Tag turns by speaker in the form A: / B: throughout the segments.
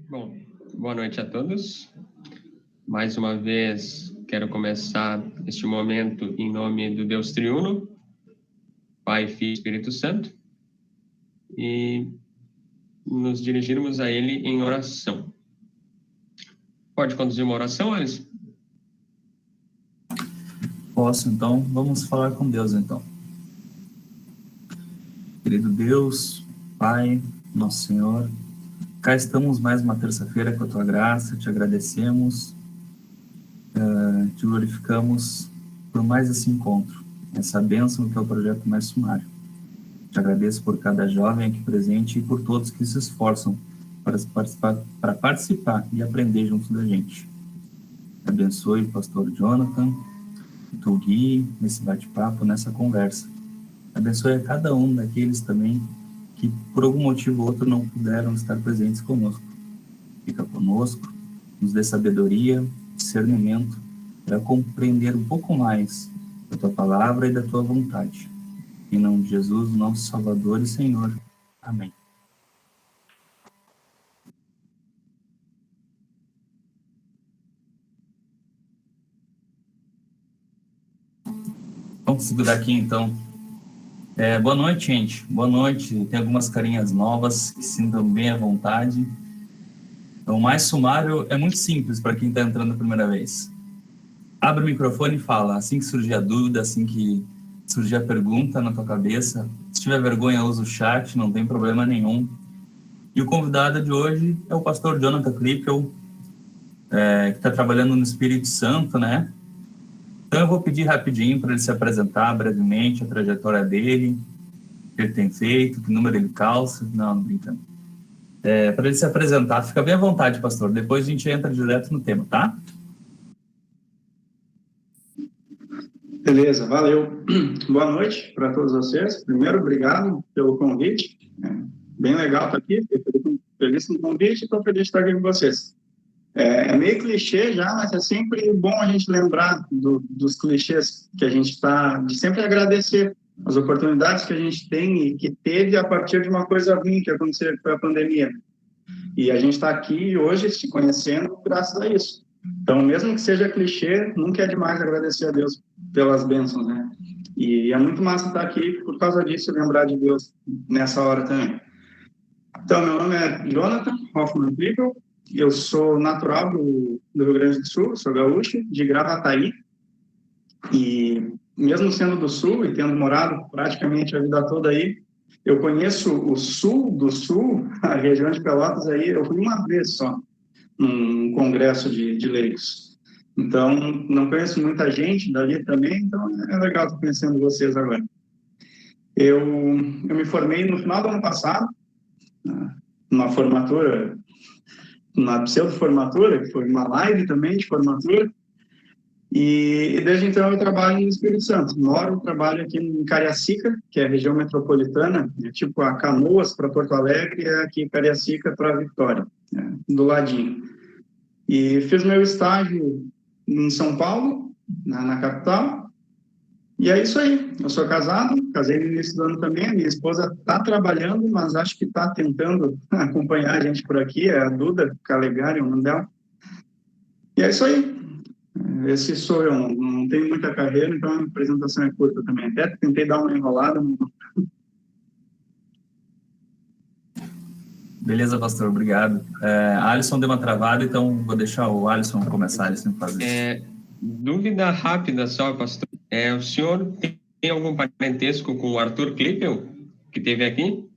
A: Bom, boa noite a todos. Mais uma vez, quero começar este momento em nome do Deus Triuno, Pai, Filho e Espírito Santo, e nos dirigirmos a Ele em oração. Pode conduzir uma oração, Alisson?
B: Posso, então. Vamos falar com Deus, então. Querido Deus, Pai, nosso Senhor, cá estamos mais uma terça-feira com a Tua graça, te agradecemos, te glorificamos por mais esse encontro, essa bênção que é o Projeto Mais Sumário. Te agradeço por cada jovem aqui presente e por todos que se esforçam para participar e aprender junto da gente. Abençoe o pastor Jonathan, tu guie nesse bate-papo, nessa conversa. Abençoe a cada um daqueles também que por algum motivo ou outro não puderam estar presentes conosco. Fica conosco, nos dê sabedoria, discernimento, para compreender um pouco mais da tua palavra e da tua vontade. Em nome de Jesus, nosso Salvador e Senhor. Amém. Vamos segurar aqui, então. Boa noite, gente. Boa noite. Tem algumas carinhas novas que se sintam bem à vontade. Então, o Mais Sumário é muito simples para quem está entrando a primeira vez. Abre o microfone e fala. Assim que surgir a dúvida, assim que surgir a pergunta na tua cabeça, se tiver vergonha, usa o chat, não tem problema nenhum. E o convidado de hoje é o pastor Jonathan Klippel, que está trabalhando no Espírito Santo, né? Então, eu vou pedir rapidinho para ele se apresentar brevemente, a trajetória dele, o que ele tem feito, que número ele calça. Não brincando. Para ele se apresentar, fica bem à vontade, pastor. Depois a gente entra direto no tema, tá?
C: Beleza, valeu. Boa noite para todos vocês. Primeiro, obrigado pelo convite. Bem legal estar aqui. Fiquei feliz com o convite e estou feliz de estar aqui com vocês. É meio clichê já, mas é sempre bom a gente lembrar dos clichês que a gente está, de sempre agradecer as oportunidades que a gente tem e que teve a partir de uma coisa ruim que aconteceu, que foi a pandemia. E a gente está aqui hoje se conhecendo graças a isso. Então, mesmo que seja clichê, nunca é demais agradecer a Deus pelas bênçãos, né? E é muito massa estar aqui por causa disso, lembrar de Deus nessa hora também. Então, meu nome é Jonathan Hoffman Klippel. Eu sou natural do Rio Grande do Sul, sou gaúcho, de Gravataí. E mesmo sendo do Sul e tendo morado praticamente a vida toda aí, eu conheço o sul do Sul, a região de Pelotas aí, eu fui uma vez só, num congresso de leigos. Então, não conheço muita gente dali também, então é legal estar conhecendo vocês agora. Eu me formei no final do ano passado, numa formatura, na pseudo-formatura, que foi uma live também de formatura, e desde então eu trabalho no Espírito Santo. Trabalho aqui em Cariacica, que é a região metropolitana, é tipo a Canoas para Porto Alegre, é aqui Cariacica para Vitória, do ladinho. E fiz meu estágio em São Paulo, na capital, e é isso aí. Eu sou casado, casei no início do ano também, a minha esposa está trabalhando, mas acho que está tentando acompanhar a gente por aqui, é a Duda Calegari, o nome dela. E é isso aí. Esse sou eu, não tenho muita carreira, então a apresentação é curta também. Até tentei dar uma enrolada.
B: Beleza, pastor, obrigado. A Alisson deu uma travada, então vou deixar o Alisson começar. Alisson fazer.
A: Dúvida rápida só, pastor. O senhor tem algum parentesco com o Arthur Klippel, que teve aqui,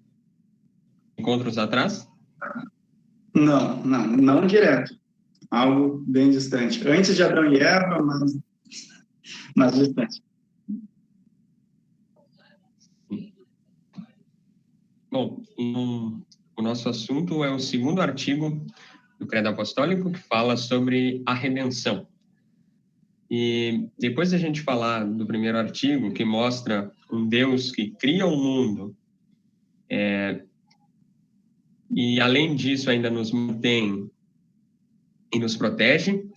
A: encontros atrás?
C: Não direto. Algo bem distante. Antes de Adão e Eva, mas distante.
A: Bom, o nosso assunto é o segundo artigo do Credo Apostólico, que fala sobre a redenção. E depois de a gente falar do primeiro artigo, que mostra um Deus que cria o mundo, e além disso ainda nos mantém e nos protege,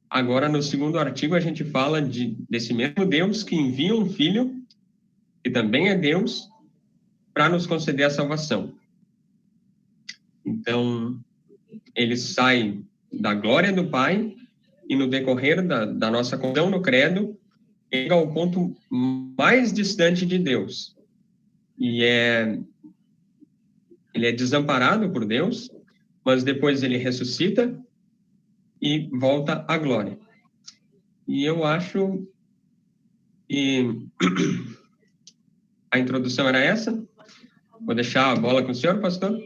A: agora no segundo artigo a gente fala desse mesmo Deus que envia um Filho, que também é Deus, para nos conceder a salvação. Então, ele sai da glória do Pai e no decorrer da nossa confissão no credo, chega ao ponto mais distante de Deus. E ele é desamparado por Deus, mas depois ele ressuscita e volta à glória. E eu acho que a introdução era essa. Vou deixar a bola com o senhor, pastor.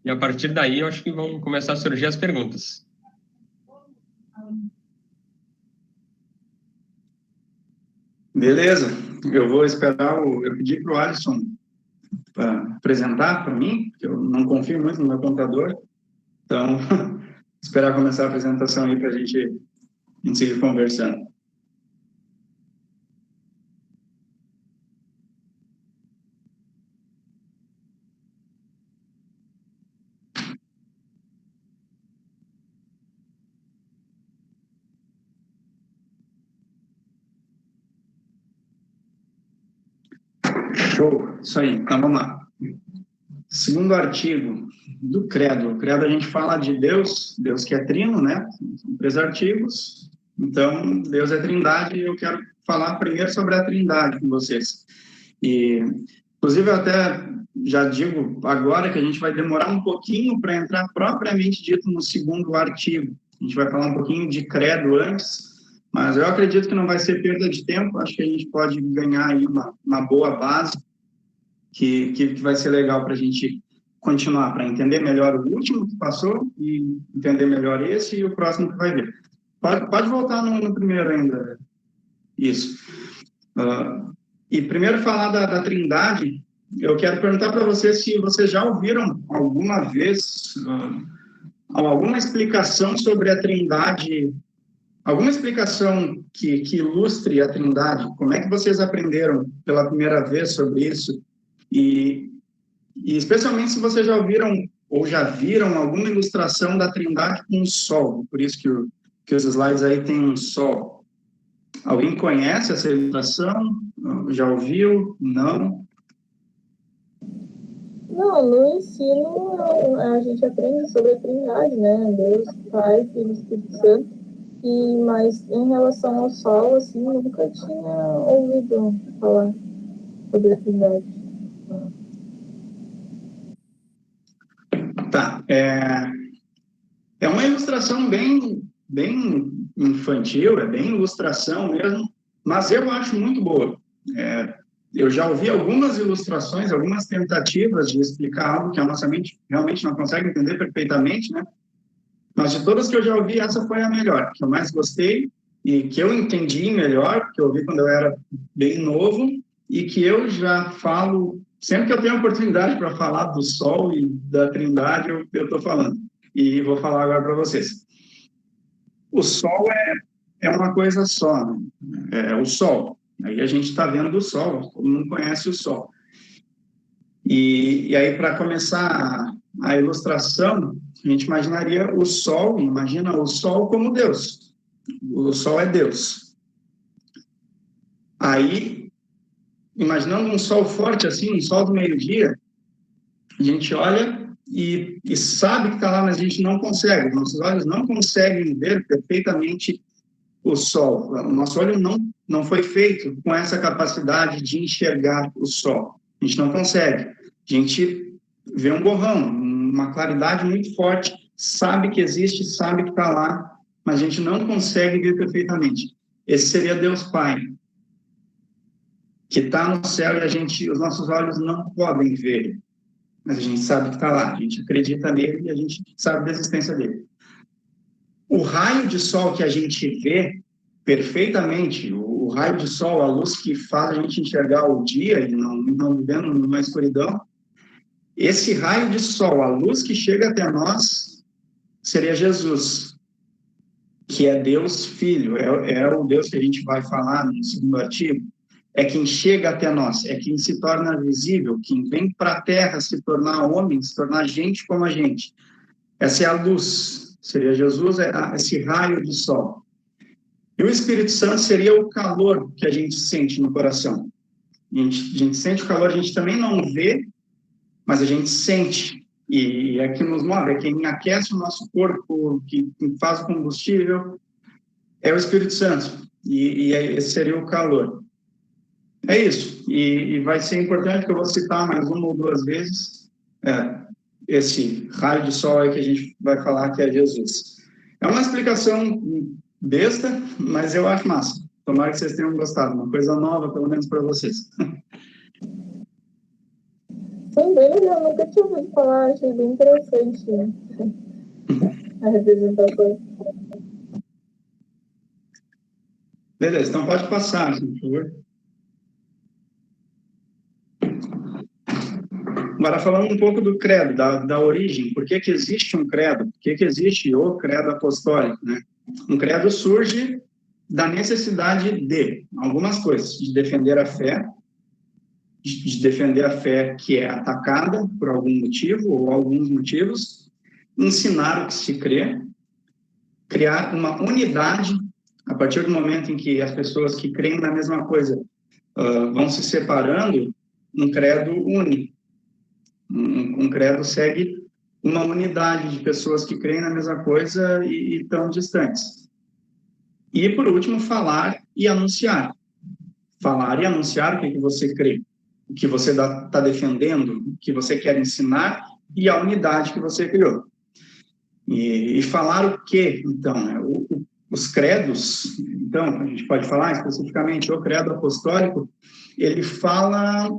A: E a partir daí, eu acho que vão começar a surgir as perguntas.
C: Beleza. Eu vou esperar eu pedi para o Alisson para apresentar para mim, porque eu não confio muito no meu computador. Então, esperar começar a apresentação aí para a gente seguir conversando. Show, isso aí. Então, vamos lá. Segundo artigo do credo. O credo a gente fala de Deus que é trino, né? São 3 artigos. Então, Deus é trindade e eu quero falar primeiro sobre a trindade com vocês. E, inclusive, eu até já digo agora que a gente vai demorar um pouquinho para entrar propriamente dito no segundo artigo. A gente vai falar um pouquinho de credo antes, mas eu acredito que não vai ser perda de tempo. Acho que a gente pode ganhar aí uma boa base que vai ser legal para a gente continuar, para entender melhor o último que passou e entender melhor esse e o próximo que vai vir. Pode voltar no primeiro ainda. Isso. E primeiro falar da trindade, eu quero perguntar para vocês se vocês já ouviram alguma vez alguma explicação sobre a trindade, alguma explicação que ilustre a trindade. Como é que vocês aprenderam pela primeira vez sobre isso? E especialmente se vocês já ouviram ou já viram alguma ilustração da trindade com o sol. Por isso que os slides aí tem um sol. Alguém conhece essa ilustração? Já ouviu? Não?
D: Não, no ensino a gente aprende sobre a trindade, né? Deus, Pai, Filho e Espírito Santo. Mas em relação ao sol, assim, eu nunca tinha ouvido falar sobre a trindade.
C: Tá. É uma ilustração bem infantil, é bem ilustração mesmo, mas eu acho muito boa. Eu já ouvi algumas ilustrações, algumas tentativas de explicar algo que a nossa mente realmente não consegue entender perfeitamente, né? Mas de todas que eu já ouvi, essa foi a melhor, que eu mais gostei e que eu entendi melhor, que eu ouvi quando eu era bem novo e que eu já falo, sempre que eu tenho oportunidade para falar do sol e da trindade, eu estou falando. E vou falar agora para vocês. O sol é uma coisa só, né? É o sol. Aí a gente está vendo o sol, todo mundo conhece o sol. E aí, para começar a ilustração, a gente imaginaria o sol, imagina o sol como Deus. O sol é Deus. Aí, imaginando um sol forte assim, um sol do meio-dia, a gente olha e sabe que está lá, mas a gente não consegue. Nossos olhos não conseguem ver perfeitamente o sol. O nosso olho não foi feito com essa capacidade de enxergar o sol. A gente não consegue. A gente vê um borrão, uma claridade muito forte, sabe que existe, sabe que está lá, mas a gente não consegue ver perfeitamente. Esse seria Deus Pai, que está no céu e os nossos olhos não podem ver, mas a gente sabe que está lá, a gente acredita nele e a gente sabe da existência dele. O raio de sol que a gente vê perfeitamente, o raio de sol, a luz que faz a gente enxergar o dia e não vivendo numa escuridão, esse raio de sol, a luz que chega até nós, seria Jesus, que é Deus Filho, é o Deus que a gente vai falar no segundo artigo, é quem chega até nós, é quem se torna visível, quem vem para a Terra se tornar homem, se tornar gente como a gente. Essa é a luz, seria Jesus, esse raio de sol. E o Espírito Santo seria o calor que a gente sente no coração. A gente sente o calor, a gente também não vê, mas a gente sente e é que nos move, é quem aquece o nosso corpo, que faz o combustível, é o Espírito Santo, e esse seria o calor. É isso, e vai ser importante que eu vou citar mais uma ou duas vezes esse raio de sol aí que a gente vai falar que é Jesus. É uma explicação besta, mas eu acho massa. Tomara que vocês tenham gostado, uma coisa nova, pelo menos para vocês.
D: Também eu nunca tinha ouvido falar, achei bem interessante a representação.
C: Beleza, então pode passar, por favor. Agora, falando um pouco do credo, da origem, por que existe um credo? Por que existe o credo apostólico, né? Um credo surge da necessidade de algumas coisas, de defender a fé que é atacada por algum motivo ou alguns motivos, ensinar o que se crê, criar uma unidade a partir do momento em que as pessoas que creem na mesma coisa vão se separando, um credo une. Um credo segue uma unidade de pessoas que creem na mesma coisa e estão distantes. E, por último, falar e anunciar. Falar e anunciar o que você crê, o que você está defendendo, o que você quer ensinar e a unidade que você criou. E falar o quê, então? Os credos, então, a gente pode falar especificamente, o credo apostólico, ele fala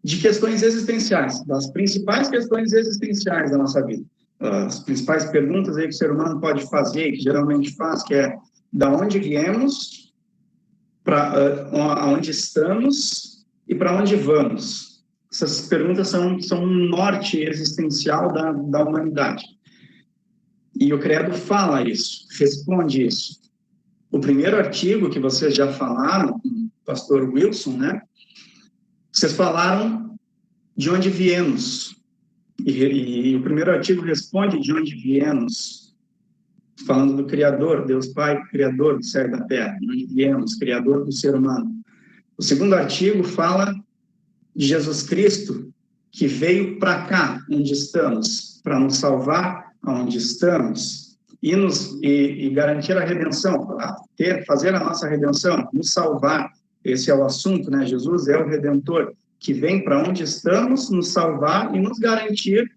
C: de questões existenciais, das principais questões existenciais da nossa vida. As principais perguntas aí que o ser humano pode fazer, que geralmente faz, que é da onde viemos, para onde estamos e para onde vamos. Essas perguntas são um norte existencial da humanidade. E o credo fala isso, responde isso. O primeiro artigo que vocês já falaram, pastor Wilson, né? Vocês falaram de onde viemos. E o primeiro artigo responde de onde viemos. Falando do Criador, Deus Pai, Criador do céu e da terra. De onde viemos, Criador do ser humano. O segundo artigo fala de Jesus Cristo, que veio para cá, onde estamos, para nos salvar onde estamos, e garantir a redenção, fazer a nossa redenção, nos salvar. Esse é o assunto, né? Jesus é o Redentor, que vem para onde estamos, nos salvar e nos garantir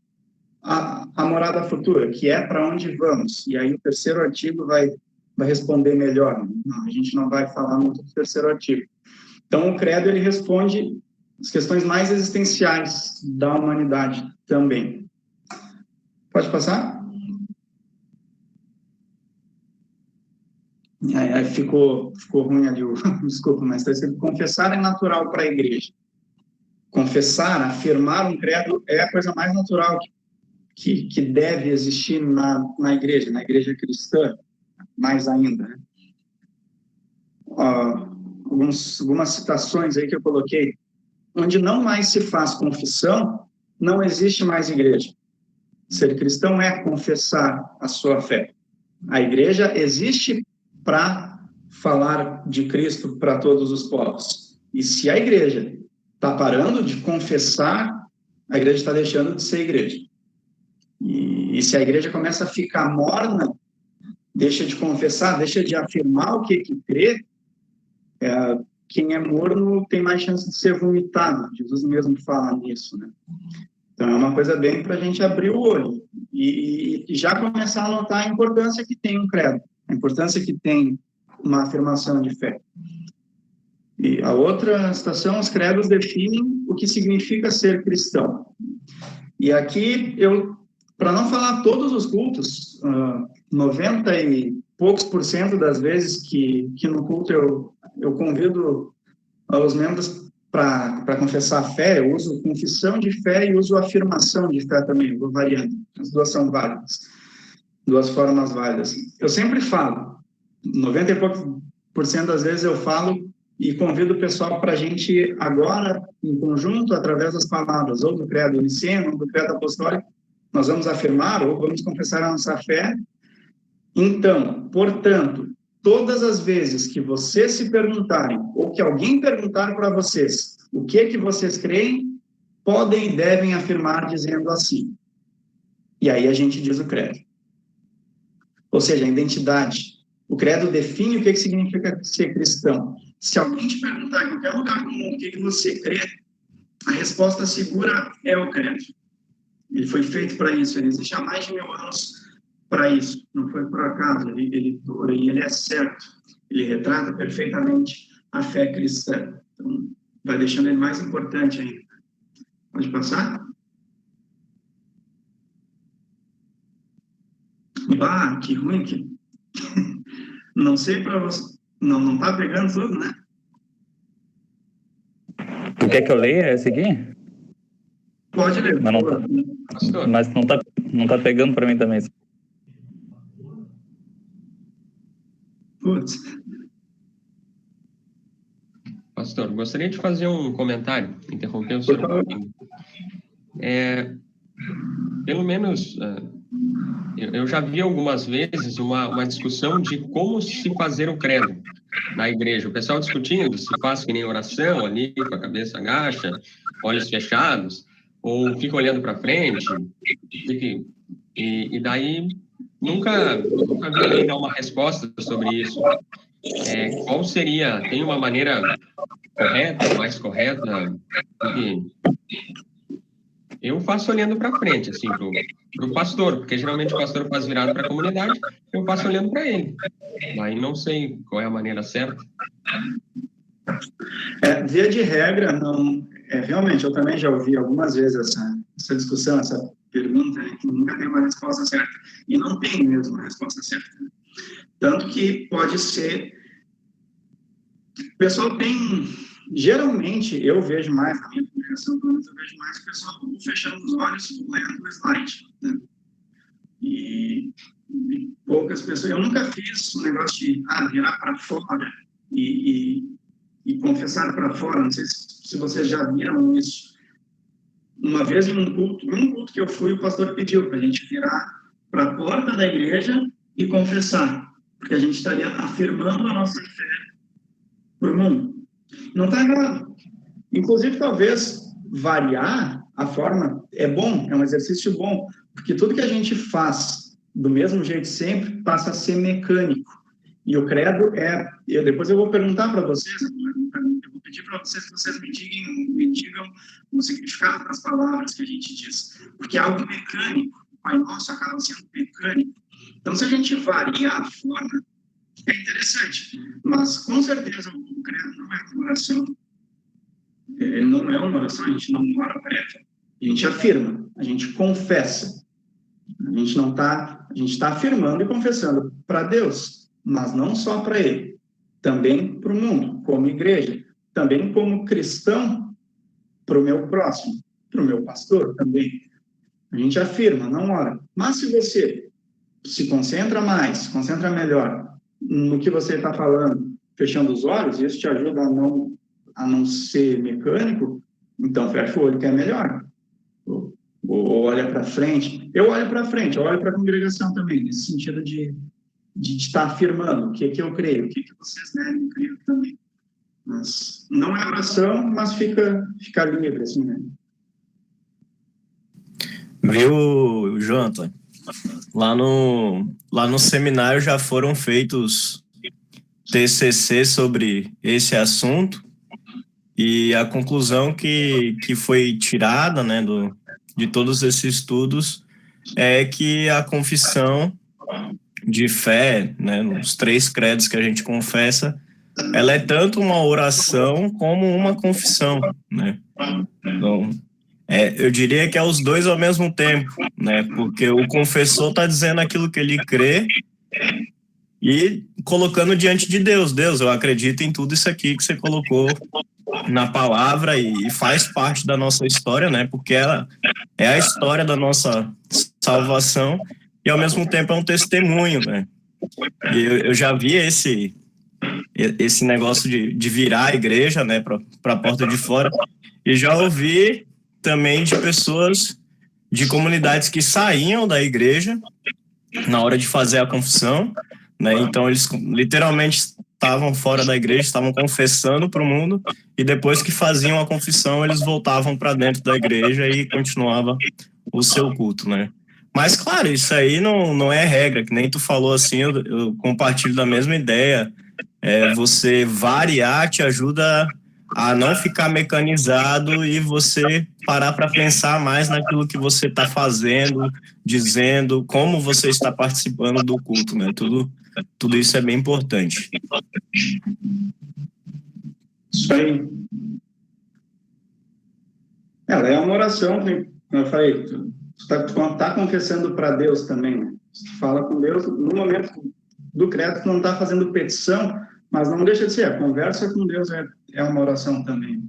C: a morada futura, que é para onde vamos. E aí o terceiro artigo vai responder melhor. Não, a gente não vai falar muito do terceiro artigo. Então, o credo, ele responde as questões mais existenciais da humanidade também. Pode passar? Aí ficou ruim ali, desculpa, mas está escrito: confessar é natural para a igreja. Confessar, afirmar um credo é a coisa mais natural que deve existir na igreja cristã, mais ainda. Né? Algumas citações aí que eu coloquei. Onde não mais se faz confissão, não existe mais igreja. Ser cristão é confessar a sua fé. A igreja existe para falar de Cristo para todos os povos. E se a igreja está parando de confessar, a igreja está deixando de ser igreja. E se a igreja começa a ficar morna, deixa de confessar, deixa de afirmar o que crê, quem é morno tem mais chance de ser vomitado. Jesus mesmo fala nisso, né? Então, é uma coisa bem para a gente abrir o olho e já começar a notar a importância que tem um credo, a importância que tem uma afirmação de fé. E a outra citação, os credos definem o que significa ser cristão. E aqui, para não falar todos os cultos, 90 e poucos % das vezes que no culto eu convido os membros para confessar a fé, eu uso confissão de fé e uso afirmação de fé também, vou variando. As duas são válidas, duas formas válidas. Eu sempre falo, 90 e poucos % das vezes eu falo e convido o pessoal para a gente agora, em conjunto, através das palavras, ou do credo niceno, ou do credo apostólico, nós vamos afirmar ou vamos confessar a nossa fé. Então, portanto, todas as vezes que vocês se perguntarem, ou que alguém perguntar para vocês o que vocês creem, podem e devem afirmar dizendo assim. E aí a gente diz o credo. Ou seja, a identidade. O credo define o que significa ser cristão. Se alguém te perguntar em qualquer lugar do mundo o que você crê, a resposta segura é o credo. Ele foi feito para isso, ele existe há mais de 1000 anos para isso. Não foi por acaso, ele é certo. Ele retrata perfeitamente a fé cristã. Então, vai deixando ele mais importante ainda. Pode passar? Ah, que ruim que... Não sei para você... Não tá pegando tudo, né?
B: Tu quer que eu leia esse aqui?
C: Pode ler.
B: Mas não tá pegando para mim também.
C: Putz.
A: Pastor, gostaria de fazer um comentário, interromper o senhor um pouquinho. Pelo menos, eu já vi algumas vezes uma discussão de como se fazer o credo na igreja. O pessoal discutindo se faz que nem oração ali, com a cabeça agacha, olhos fechados, ou fica olhando para frente, e daí nunca vi alguém dar uma resposta sobre isso. Qual seria, tem uma maneira correta, mais correta? Eu faço olhando para frente, assim, pro pastor, porque geralmente o pastor faz virado para a comunidade, eu faço olhando para ele. Aí não sei qual é a maneira certa.
C: Via de regra, não. Realmente, eu também já ouvi algumas vezes essa discussão, essa pergunta, que nunca tem uma resposta certa. E não tem mesmo uma resposta certa. Tanto que pode ser... O pessoal tem... Geralmente, eu vejo mais, na minha congregação, eu vejo mais o pessoal fechando os olhos, lendo o slide. Né? E poucas pessoas... Eu nunca fiz um negócio de virar para fora e confessar para fora. Não sei se vocês já viram isso. Uma vez, num culto que eu fui, o pastor pediu para a gente virar para a porta da igreja e confessar, porque a gente estaria afirmando a nossa fé para o mundo. Não está errado. Inclusive, talvez variar a forma é bom, é um exercício bom, porque tudo que a gente faz do mesmo jeito sempre passa a ser mecânico. E o credo depois eu vou perguntar para vocês, eu vou pedir para vocês que vocês me digam o significado das palavras que a gente diz, porque é algo mecânico. O Pai Nosso acaba sendo mecânico. Então, se a gente varia a forma, é interessante, mas com certeza o credo não é uma oração. Ele não é uma oração, a gente não ora prévia. A gente afirma, a gente confessa. A gente está afirmando e confessando para Deus, mas não só para Ele, também para o mundo, como igreja, também como cristão, para o meu próximo, para o meu pastor também. A gente afirma, não ora. Mas se você se concentra mais, se concentra melhor no que você está falando, fechando os olhos, isso te ajuda a não ser mecânico, então fecha o olho que é melhor. Ou olha para frente. Eu olho para frente, eu olho para a congregação também, nesse sentido de estar afirmando o que eu creio, o que vocês devem crer também. Mas não é oração, mas fica livre, assim, né?
E: Viu, Jonathan? Lá no seminário já foram feitos TCC sobre esse assunto e a conclusão que foi tirada, né, de todos esses estudos é que a confissão de fé, né, nos 3 credos que a gente confessa, ela é tanto uma oração como uma confissão, né? Então, eu diria que é os dois ao mesmo tempo, né? Porque o confessor está dizendo aquilo que ele crê e colocando diante de Deus. Deus, eu acredito em tudo isso aqui que você colocou na palavra e faz parte da nossa história, né? Porque ela é a história da nossa salvação e, ao mesmo tempo, é um testemunho, né? E eu já vi esse negócio de virar a igreja, né, para a porta de fora, e já ouvi também de pessoas de comunidades que saíam da igreja na hora de fazer a confissão, né? Então eles literalmente estavam fora da igreja, estavam confessando para o mundo, e depois que faziam a confissão, eles voltavam para dentro da igreja e continuava o seu culto, né? Mas, claro, isso aí não é regra, que nem tu falou assim, eu compartilho da mesma ideia. Você variar te ajuda a não ficar mecanizado e você parar para pensar mais naquilo que você está fazendo, dizendo, como você está participando do culto, né? Tudo isso é bem importante.
C: Isso aí. Ela é uma oração, como eu falei, tu está confessando para Deus também, né? Tu fala com Deus, no momento do credo, tu não está fazendo petição, mas não deixa de ser, a conversa com Deus é uma oração também.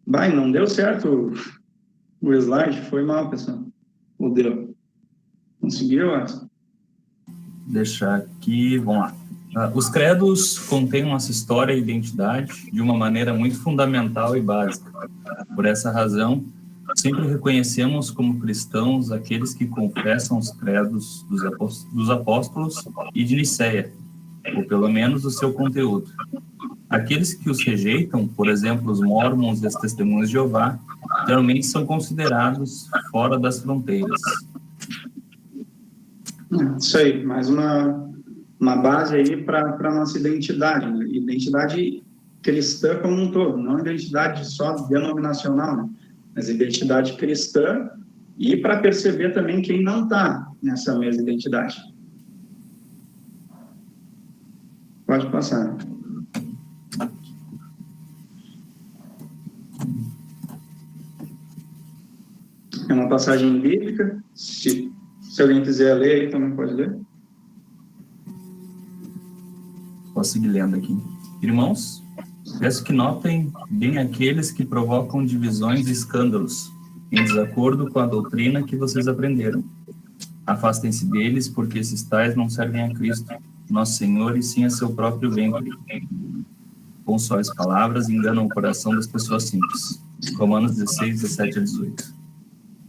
C: Vai, não deu certo o slide, foi mal, pessoal. Ou deu? Conseguiu, Watson?
B: Deixar aqui, vamos lá. Os credos contêm nossa história e identidade de uma maneira muito fundamental e básica. Por essa razão, sempre reconhecemos como cristãos aqueles que confessam os credos dos apóstolos e de Nicéia, ou pelo menos o seu conteúdo. Aqueles que os rejeitam, por exemplo, os mormons e as testemunhas de Jeová, geralmente são considerados fora das fronteiras.
C: Isso aí, mais uma base aí para a nossa identidade, né? Identidade cristã como um todo, não identidade só denominacional, né? Mas identidade cristã, e para perceber também quem não está nessa mesma identidade. Pode passar. É uma passagem bíblica, se alguém quiser ler aí, também pode ler.
B: Posso seguir lendo aqui. Irmãos, peço que notem bem aqueles que provocam divisões e escândalos, em desacordo com a doutrina que vocês aprenderam. Afastem-se deles, porque esses tais não servem a Cristo, nosso Senhor, e sim a seu próprio ventre. Com suaves palavras, enganam o coração das pessoas simples. Romanos 16, 17 a 18.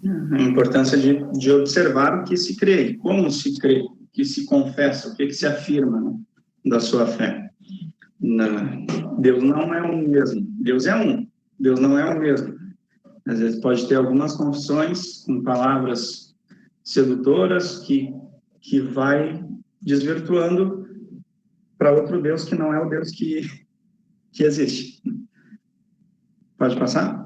C: A importância de observar o que se crê, como se crê, o que se confessa, o que se afirma, né, da sua fé. Deus não é o mesmo. Deus é um. Deus não é o mesmo. Às vezes pode ter algumas confissões com palavras sedutoras que vai desvirtuando para outro Deus que não é o Deus que existe. Pode passar?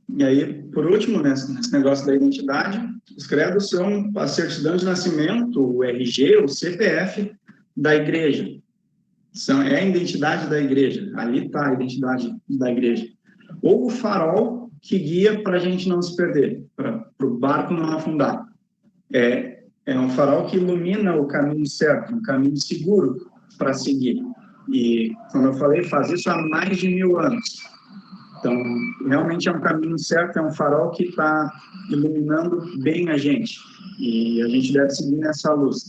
C: E aí, por último, nesse negócio da identidade, os credos são a certidão de nascimento, o RG, o CPF da igreja. É a identidade da igreja. Ali está a identidade da igreja. Ou o farol que guia para a gente não se perder, para o barco não afundar. É um farol que ilumina o caminho certo, um caminho seguro para seguir. E, como eu falei, faz isso há mais de 1000 anos. Então, realmente é um caminho certo, é um farol que está iluminando bem a gente. E a gente deve seguir nessa luz.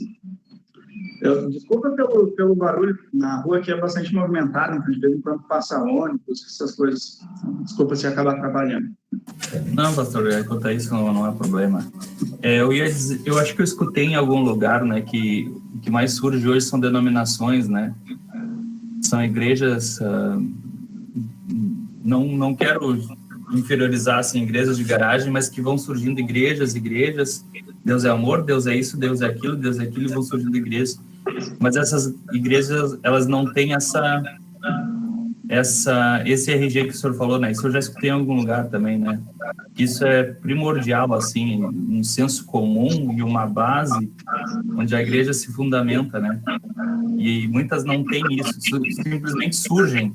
C: Desculpa pelo barulho, na rua aqui é bastante movimentada, então de vez em quando passa ônibus, essas coisas. Desculpa se acabar atrapalhando.
B: Não, pastor, quanto a isso não é problema. Eu acho que eu escutei em algum lugar, né, que o que mais surge hoje são denominações, né? São igrejas... Não quero inferiorizar assim, igrejas de garagem, mas que vão surgindo igrejas. Deus é amor, Deus é isso, Deus é aquilo, e vão surgindo igrejas. Mas essas igrejas, elas não têm esse RG que o senhor falou, né? Isso eu já escutei em algum lugar também, né? Isso é primordial, assim, um senso comum e uma base onde a igreja se fundamenta, né? E muitas não têm isso, simplesmente surgem.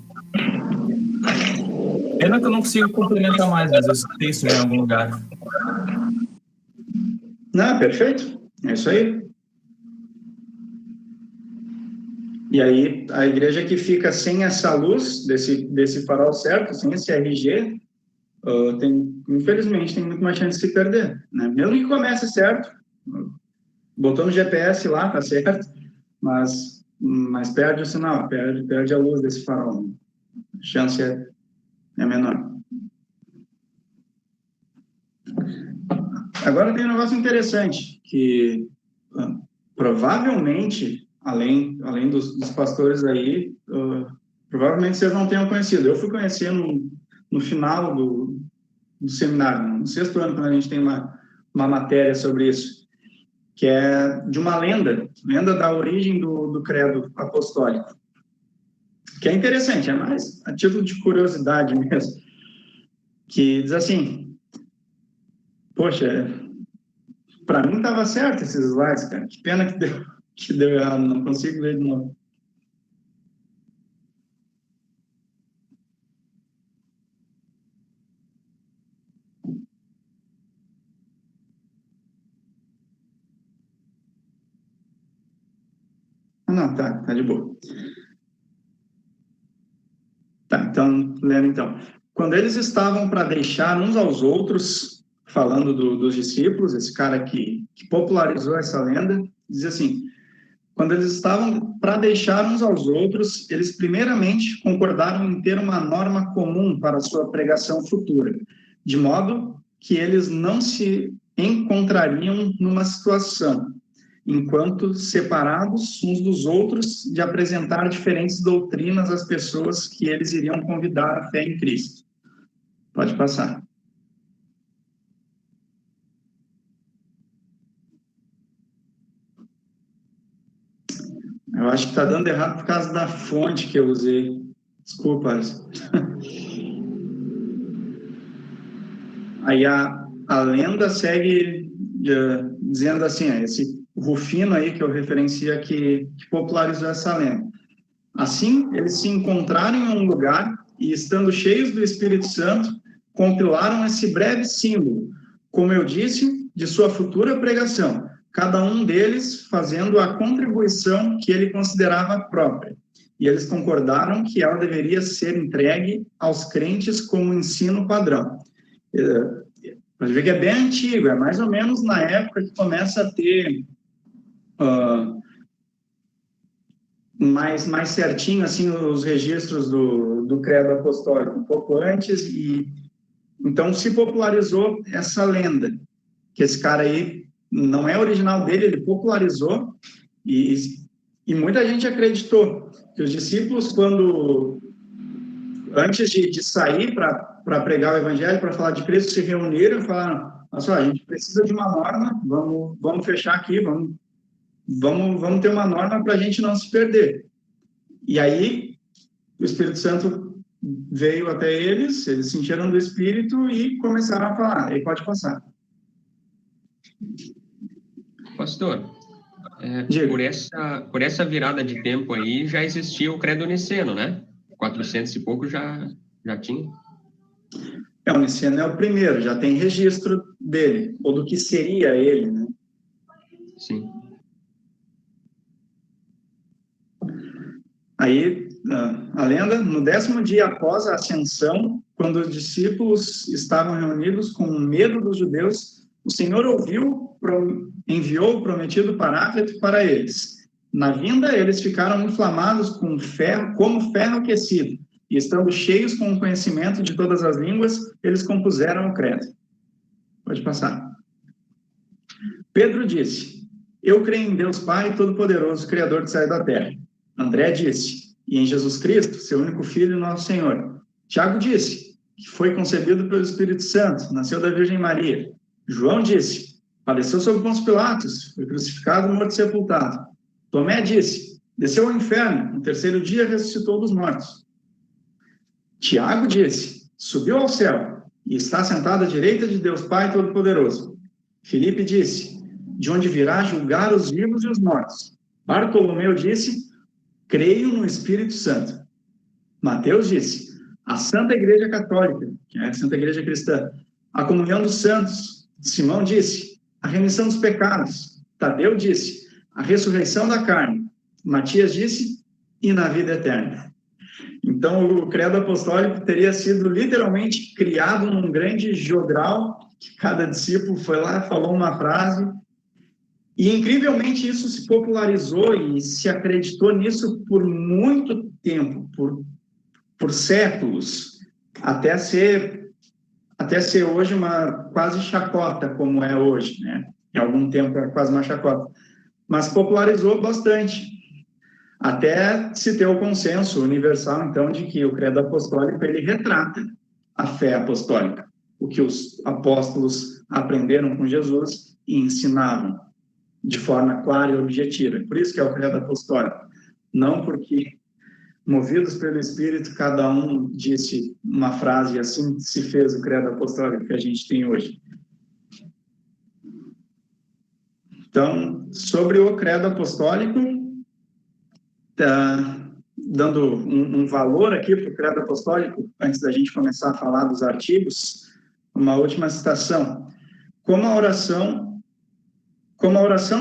B: Pena que eu não consigo complementar mais, mas eu escutei isso em algum lugar.
C: Não, perfeito. É isso aí. E aí, a igreja que fica sem essa luz, desse farol certo, sem esse RG, infelizmente, tem muito mais chance de se perder, né? Mesmo que comece certo, botou no GPS lá, tá certo, mas mas perde o sinal, perde a luz desse farol. A chance é menor. Agora tem um negócio interessante, que provavelmente, além dos pastores aí, provavelmente vocês não tenham conhecido. Eu fui conhecer no final do seminário, no 6º ano, quando a gente tem uma matéria sobre isso, que é de uma lenda da origem do credo apostólico, que é interessante, é mais a título de curiosidade mesmo, que diz assim: poxa, para mim estava certo esses slides, cara, que pena que deu errado, não consigo ler de novo. Não, tá de boa. Tá, então, lendo então. Quando eles estavam para deixar uns aos outros, falando dos discípulos, esse cara que popularizou essa lenda, diz assim: quando eles estavam para deixar uns aos outros, eles primeiramente concordaram em ter uma norma comum para a sua pregação futura, de modo que eles não se encontrariam numa situação, enquanto separados uns dos outros, de apresentar diferentes doutrinas às pessoas que eles iriam convidar à fé em Cristo. Pode passar. Eu acho que está dando errado por causa da fonte que eu usei. Desculpa, Alisson. Aí a lenda segue dizendo assim, esse Rufino aí que eu referencia que popularizou essa lenda. Assim, eles se encontraram em um lugar e, estando cheios do Espírito Santo, compilaram esse breve símbolo, como eu disse, de sua futura pregação, cada um deles fazendo a contribuição que ele considerava própria. E eles concordaram que ela deveria ser entregue aos crentes como ensino padrão. Pode ver que é bem antigo, é mais ou menos na época que começa a ter mais certinho assim os registros do credo apostólico, um pouco antes, e então se popularizou essa lenda, que esse cara aí não é original dele, ele popularizou, e muita gente acreditou que os discípulos, quando antes de sair para pregar o evangelho, para falar de Cristo, se reuniram e falaram: olha só, a gente precisa de uma norma, vamos fechar aqui, vamos ter uma norma para a gente não se perder. E aí o Espírito Santo veio até eles sentiram do Espírito e começaram a falar. Aí pode passar.
A: Pastor, por essa virada de tempo aí, já existia o credo niceno, né? 400 e pouco já tinha.
C: O niceno é o primeiro, já tem registro dele, ou do que seria ele, né?
A: Sim.
C: Aí, a lenda, no 10º dia após a ascensão, quando os discípulos estavam reunidos com medo dos judeus, o Senhor enviou o prometido Paráclito para eles. Na vinda, eles ficaram inflamados como ferro aquecido, e estando cheios com o conhecimento de todas as línguas, eles compuseram o credo. Pode passar. Pedro disse: eu creio em Deus Pai Todo-Poderoso, Criador do céu e da terra. André disse: e em Jesus Cristo, seu único Filho, nosso Senhor. Tiago disse: que foi concebido pelo Espírito Santo, nasceu da Virgem Maria. João disse: padeceu sob Pôncio Pilatos, foi crucificado, morto e sepultado. Tomé disse: desceu ao inferno, no 3º dia ressuscitou dos mortos. Tiago disse: subiu ao céu e está sentado à direita de Deus Pai Todo-Poderoso. Filipe disse: de onde virá julgar os vivos e os mortos. Bartolomeu disse: creio no Espírito Santo. Mateus disse: a Santa Igreja Católica, que é a Santa Igreja Cristã, a comunhão dos santos. Simão disse: a remissão dos pecados. Tadeu disse: a ressurreição da carne. Matias disse: e na vida eterna. Então, o credo apostólico teria sido literalmente criado num grande jogral, que cada discípulo foi lá, falou uma frase, E, incrivelmente, isso se popularizou e se acreditou nisso por muito tempo, por séculos, até ser hoje uma quase chacota, como é hoje, né? Em algum tempo é quase uma chacota. Mas popularizou bastante, até se ter o consenso universal, então, de que o credo apostólico, ele retrata a fé apostólica, o que os apóstolos aprenderam com Jesus e ensinavam de forma clara e objetiva. Por isso que é o credo apostólico. Não porque, movidos pelo Espírito, cada um disse uma frase e assim se fez o credo apostólico que a gente tem hoje. Então, sobre o credo apostólico, dando um valor aqui para o credo apostólico, antes da gente começar a falar dos artigos, uma última citação. Como a oração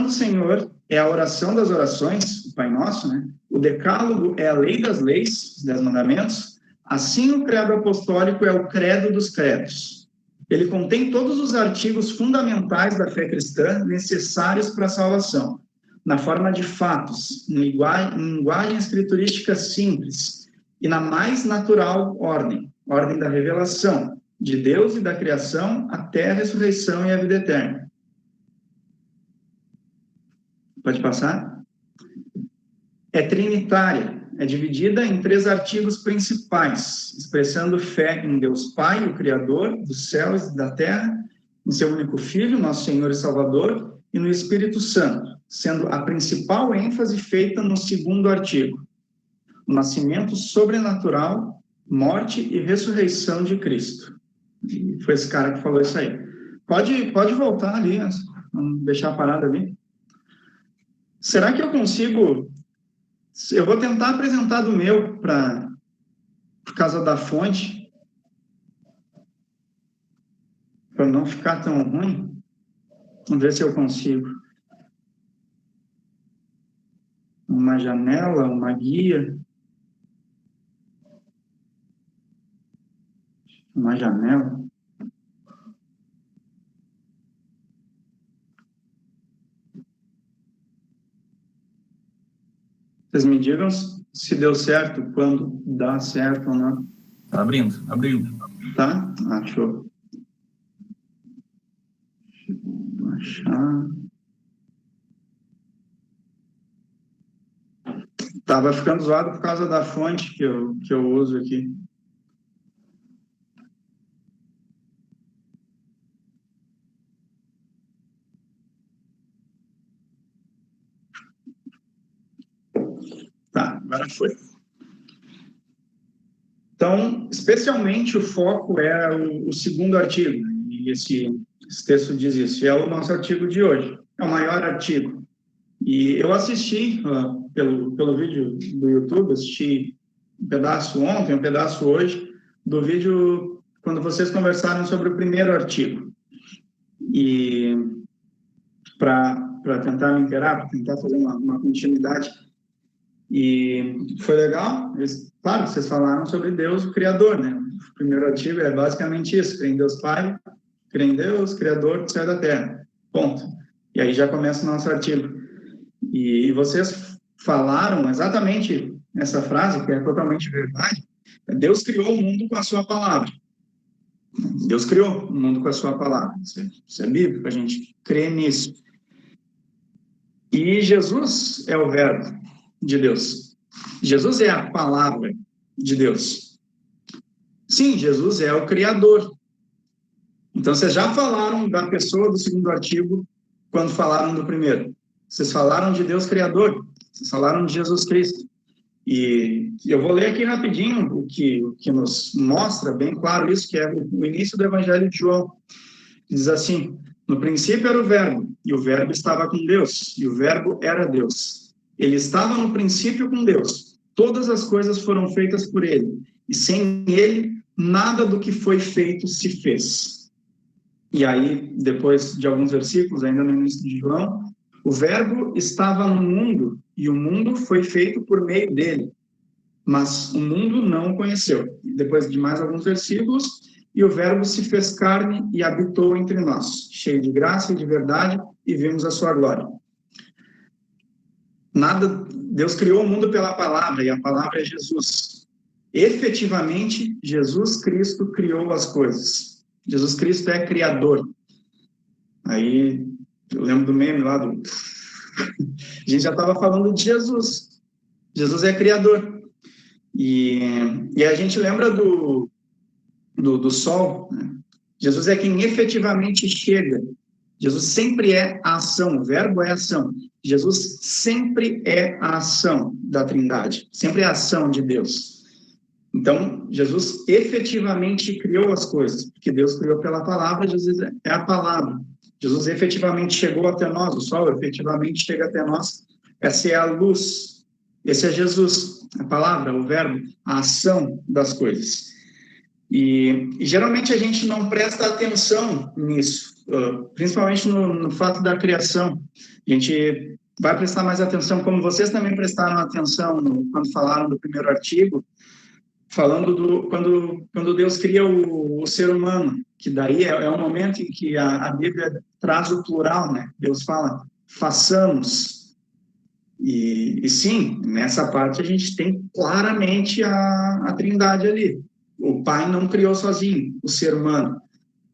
C: do Senhor é a oração das orações, o Pai Nosso, né? O decálogo é a lei das leis, os 10 mandamentos, assim o credo apostólico é o credo dos credos. Ele contém todos os artigos fundamentais da fé cristã necessários para a salvação, na forma de fatos, em linguagem escriturística simples e na mais natural ordem da revelação de Deus e da criação até a ressurreição e a vida eterna. Pode passar? É trinitária, é dividida em 3 artigos principais, expressando fé em Deus Pai, o Criador dos céus e da terra, em seu único Filho, nosso Senhor e Salvador, e no Espírito Santo, sendo a principal ênfase feita no 2º artigo, o nascimento sobrenatural, morte e ressurreição de Cristo. E foi esse cara que falou isso aí. Pode voltar ali, vamos deixar a parada ali. Será que eu consigo... Eu vou tentar apresentar do meu por causa da fonte, para não ficar tão ruim. Vamos ver se eu consigo. Uma janela, uma guia. Uma janela. Vocês me digam se deu certo, quando dá certo ou não.
B: Tá abrindo.
C: Tá? Ah, show. Vou achar. Tava ficando zoado por causa da fonte que eu uso aqui. Tá, agora foi. Então, especialmente o foco é o 2º artigo, né? E esse texto diz isso, e é o nosso artigo de hoje, é o maior artigo. E eu assisti, pelo vídeo do YouTube, assisti um pedaço ontem, um pedaço hoje, do vídeo quando vocês conversaram sobre o 1º artigo. E para tentar me inteirar, para tentar fazer uma continuidade. E foi legal, claro, vocês falaram sobre Deus, o Criador, né? O 1º artigo é basicamente isso, crê em Deus Pai, crê em Deus, Criador do céu e da terra, ponto. E aí já começa o nosso artigo. E vocês falaram exatamente essa frase, que é totalmente verdade, Deus criou o mundo com a sua palavra. Deus criou o mundo com a sua palavra. Isso é bíblico, a gente crê nisso. E Jesus é o verbo de Deus. Jesus é a palavra de Deus. Sim, Jesus é o Criador. Então, vocês já falaram da pessoa do 2º artigo quando falaram do 1º. Vocês falaram de Deus Criador. Vocês falaram de Jesus Cristo. E eu vou ler aqui rapidinho o que nos mostra bem claro isso, que é o início do Evangelho de João. Diz assim: no princípio era o Verbo, e o Verbo estava com Deus, e o Verbo era Deus. Ele estava no princípio com Deus. Todas as coisas foram feitas por ele. E sem ele, nada do que foi feito se fez. E aí, depois de alguns versículos, ainda no início de João, o Verbo estava no mundo, e o mundo foi feito por meio dele. Mas o mundo não o conheceu. E depois de mais alguns versículos, e o Verbo se fez carne e habitou entre nós, cheio de graça e de verdade, e vimos a sua glória. Deus criou o mundo pela palavra, e a palavra é Jesus. Efetivamente, Jesus Cristo criou as coisas. Jesus Cristo é criador. Aí, eu lembro do meme lá a gente já estava falando de Jesus. Jesus é criador. E a gente lembra do sol, né? Jesus é quem efetivamente chega. Jesus sempre é a ação, o verbo é ação. Jesus sempre é a ação da Trindade, sempre é a ação de Deus. Então, Jesus efetivamente criou as coisas, porque Deus criou pela palavra, Jesus é a palavra. Jesus efetivamente chegou até nós, o sol efetivamente chega até nós. Essa é a luz, esse é Jesus, a palavra, o verbo, a ação das coisas. E geralmente a gente não presta atenção nisso, principalmente no fato da criação. A gente vai prestar mais atenção, como vocês também prestaram atenção quando falaram do primeiro artigo, falando quando Deus cria o ser humano, que daí é o momento em que a Bíblia traz o plural, né? Deus fala, façamos. E sim, nessa parte a gente tem claramente a Trindade ali. O Pai não criou sozinho o ser humano,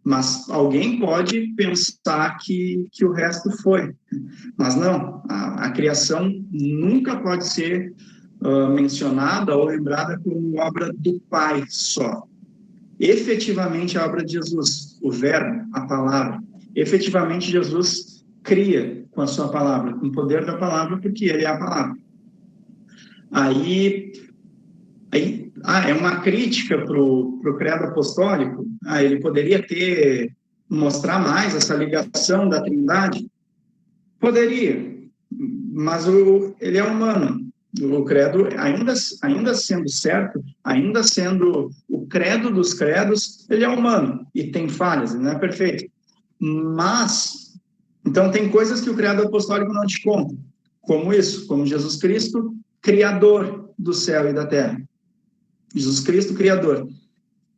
C: mas alguém pode pensar que o resto foi. Mas não, a criação nunca pode ser mencionada ou lembrada como obra do Pai só. Efetivamente a obra de Jesus, o verbo, a palavra, efetivamente Jesus cria com a sua palavra, com o poder da palavra, porque ele é a palavra. Aí é uma crítica para o credo apostólico. Ele poderia mostrar mais essa ligação da Trindade? Poderia, mas ele é humano. O credo, ainda sendo certo, ainda sendo o credo dos credos, ele é humano e tem falhas, ele não é perfeito. Mas, então tem coisas que o credo apostólico não te conta, como isso, como Jesus Cristo, criador do céu e da terra. Jesus Cristo, criador.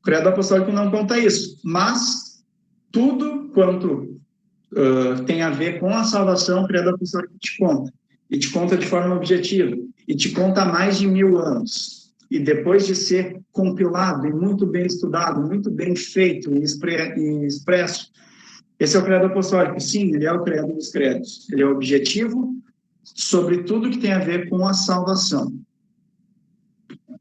C: O credo apostólico não conta isso, mas tudo quanto tem a ver com a salvação, o credo apostólico te conta. E te conta de forma objetiva. E te conta há mais de 1000 anos. E depois de ser compilado e muito bem estudado, muito bem feito e expresso, esse é o credo apostólico. Sim, ele é o credo dos credos. Ele é objetivo sobre tudo que tem a ver com a salvação.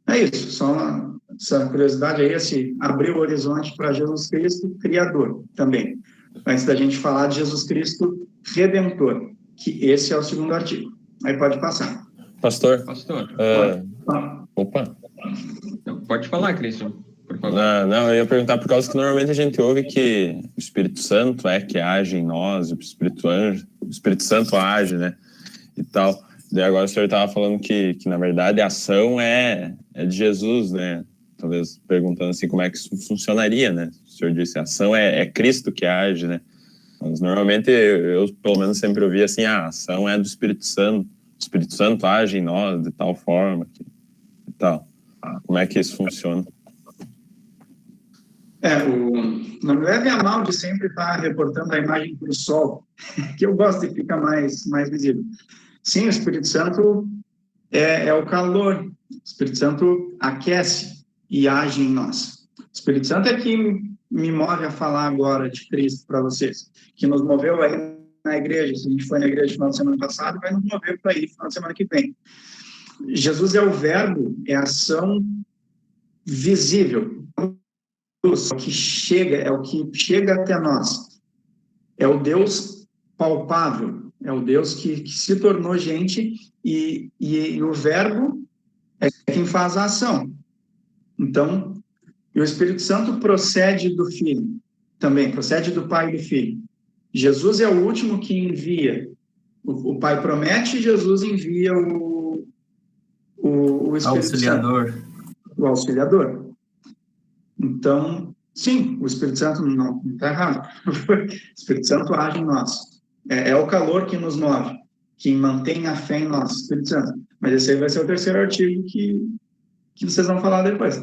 C: É isso, só essa curiosidade aí, abrir o horizonte para Jesus Cristo, criador também. Antes da gente falar de Jesus Cristo, redentor, que esse é o segundo artigo. Aí pode passar.
F: Pastor.
A: Opa. Pode falar, Cristian, por favor.
F: Não, eu ia perguntar por causa que normalmente a gente ouve que o Espírito Santo é que age em nós, o Espírito Santo age, né, e tal. Daí agora o senhor estava falando que na verdade a ação é de Jesus, né? Talvez perguntando assim como é que isso funcionaria, né? O senhor disse a ação é Cristo que age, né? Mas normalmente eu pelo menos sempre ouvi assim, a ação é do Espírito Santo. O Espírito Santo age em nós de tal forma e tal. Como é que isso funciona?
C: Não me leve a mal de sempre estar reportando a imagem para o sol, que eu gosto de ficar mais visível. Sim, o Espírito Santo é o calor. O Espírito Santo aquece e age em nós. O Espírito Santo é que me move a falar agora de Cristo para vocês, que nos moveu aí na igreja. Se a gente foi na igreja no final de semana passado, vai nos mover para ir no final de semana que vem. Jesus é o verbo, é a ação visível. É o que chega até nós. É o Deus palpável. É o Deus que se tornou gente e o verbo é quem faz a ação. Então, e o Espírito Santo procede do Filho também, procede do Pai e do Filho. Jesus é o último que envia. O Pai promete e Jesus envia o Espírito
B: Auxiliador.
C: Santo. O Auxiliador. Então, sim, o Espírito Santo não está errado. O Espírito Santo age em nós. É o calor que nos move, que mantém a fé em nós, Espírito Santo. Mas esse aí vai ser o terceiro artigo que vocês vão falar depois.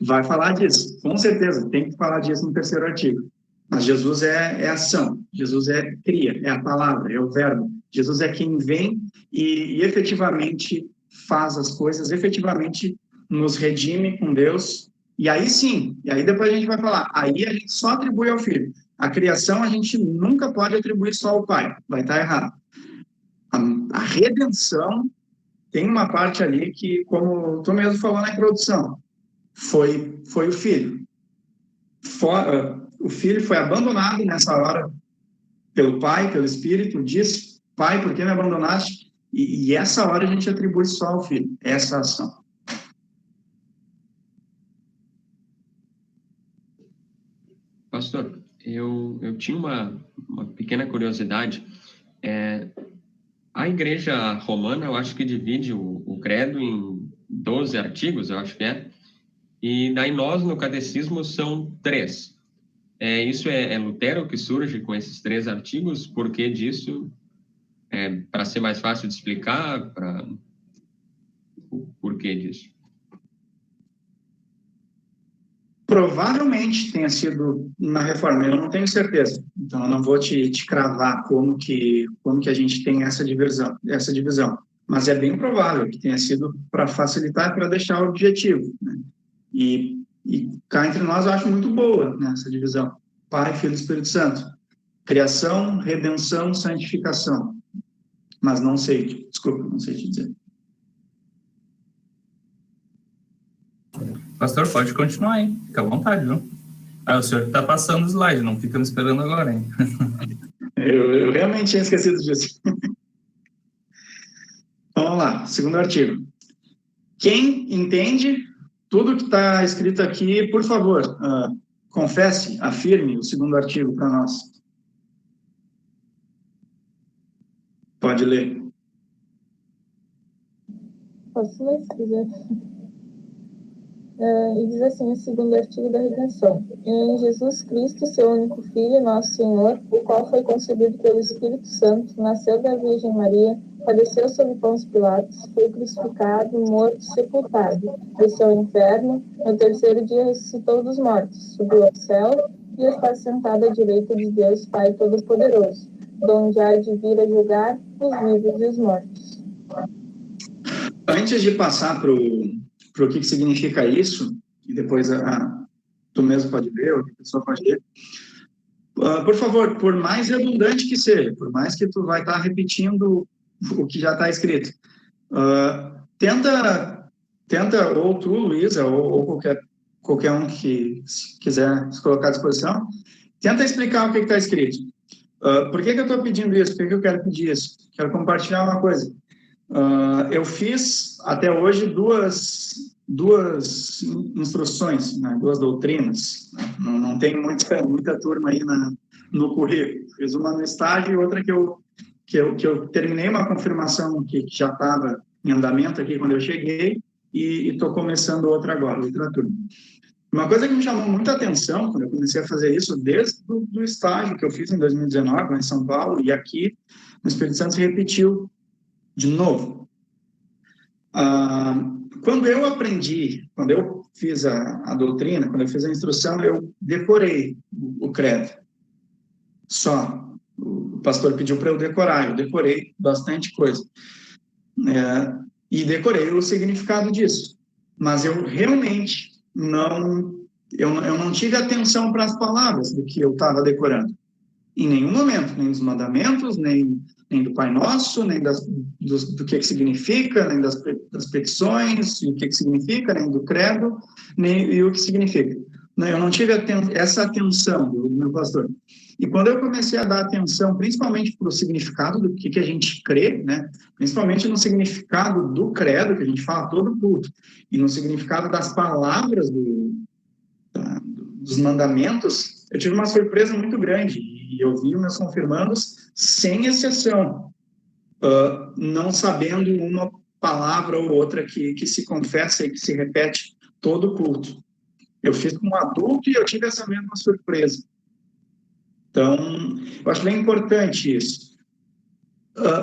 C: Vai falar disso, com certeza, tem que falar disso no terceiro artigo. Mas Jesus é ação, Jesus cria, é a palavra, é o verbo, Jesus é quem vem e efetivamente faz as coisas, efetivamente nos redime com Deus. E aí sim, e aí depois a gente vai falar, aí a gente só atribui ao Filho. A criação a gente nunca pode atribuir só ao Pai, vai estar errado. A redenção tem uma parte ali que, como tu mesmo falou na introdução, foi o Filho. O Filho foi abandonado nessa hora pelo Pai, pelo Espírito, diz, Pai, por que me abandonaste? E essa hora a gente atribui só ao Filho, essa ação.
A: Pastor, eu tinha uma pequena curiosidade. A Igreja Romana, eu acho que divide o credo em 12 artigos, eu acho que é. E daí nós, no catecismo, são 3. Isso é Lutero que surge com esses 3 artigos? Por que disso? Para ser mais fácil de explicar? O porquê disso?
C: Provavelmente tenha sido na Reforma, eu não tenho certeza. Então, eu não vou te cravar como que a gente tem essa divisão. Mas é bem provável que tenha sido para facilitar e para deixar o objetivo, né? E cá entre nós, eu acho muito boa, né, essa divisão. Pai, Filho e Espírito Santo. Criação, redenção, santificação. Mas não sei, desculpa, não sei te dizer.
B: Pastor, pode continuar, hein? Fica à vontade, viu? O senhor que está passando o slide, não fica me esperando agora, hein?
C: Eu realmente tinha esquecido disso. Vamos lá, segundo artigo. Quem entende tudo que está escrito aqui, por favor, confesse, afirme o segundo artigo para nós. Pode ler.
D: Posso ler, se quiser. E diz assim, o segundo artigo da redenção. Em Jesus Cristo, seu único Filho, nosso Senhor, o qual foi concebido pelo Espírito Santo, nasceu da Virgem Maria, padeceu sob Pôncio Pilatos, foi crucificado, morto, sepultado, desceu ao inferno, no terceiro dia ressuscitou dos mortos, subiu ao céu e está sentado à direita de Deus Pai Todo-Poderoso, de onde há de vir a julgar os vivos e os mortos.
C: Antes de passar para o que significa isso, e depois tu mesmo pode ver, ou a pessoa pode ler, por favor, por mais redundante que seja, por mais que tu vai estar repetindo o que já está escrito, tenta, ou tu, Luísa, ou qualquer um que quiser se colocar à disposição, tenta explicar o que está escrito. Por que eu estou pedindo isso? Por que eu quero pedir isso? Quero compartilhar uma coisa. Eu fiz, até hoje, duas instruções, né, 2 doutrinas. Não tem muita turma aí no currículo. Fiz uma no estágio e outra que eu terminei uma confirmação que já estava em andamento aqui quando eu cheguei e estou começando outra agora, outra turma. Uma coisa que me chamou muita atenção quando eu comecei a fazer isso, desde do estágio que eu fiz em 2019, lá em São Paulo, e aqui no Espírito Santo se repetiu de novo. Quando eu aprendi, quando eu fiz a doutrina, quando eu fiz a instrução, eu decorei o credo. Só. O pastor pediu para eu decorar, eu decorei bastante coisa. E decorei o significado disso. Mas eu realmente eu não tive atenção para as palavras do que eu estava decorando. Em nenhum momento, nem dos mandamentos, nem do Pai Nosso, nem do que significa, nem das petições, o que significa, nem do credo, nem o que significa. Eu não tive essa atenção do meu pastor. E quando eu comecei a dar atenção, principalmente para o significado do que a gente crê, né? Principalmente no significado do credo, que a gente fala todo culto, e no significado das palavras dos mandamentos, eu tive uma surpresa muito grande, e eu vi meus confirmandos, sem exceção, não sabendo uma palavra ou outra que se confessa e que se repete todo o culto. Eu fiz como adulto e eu tive essa mesma surpresa. Então, eu acho bem importante isso.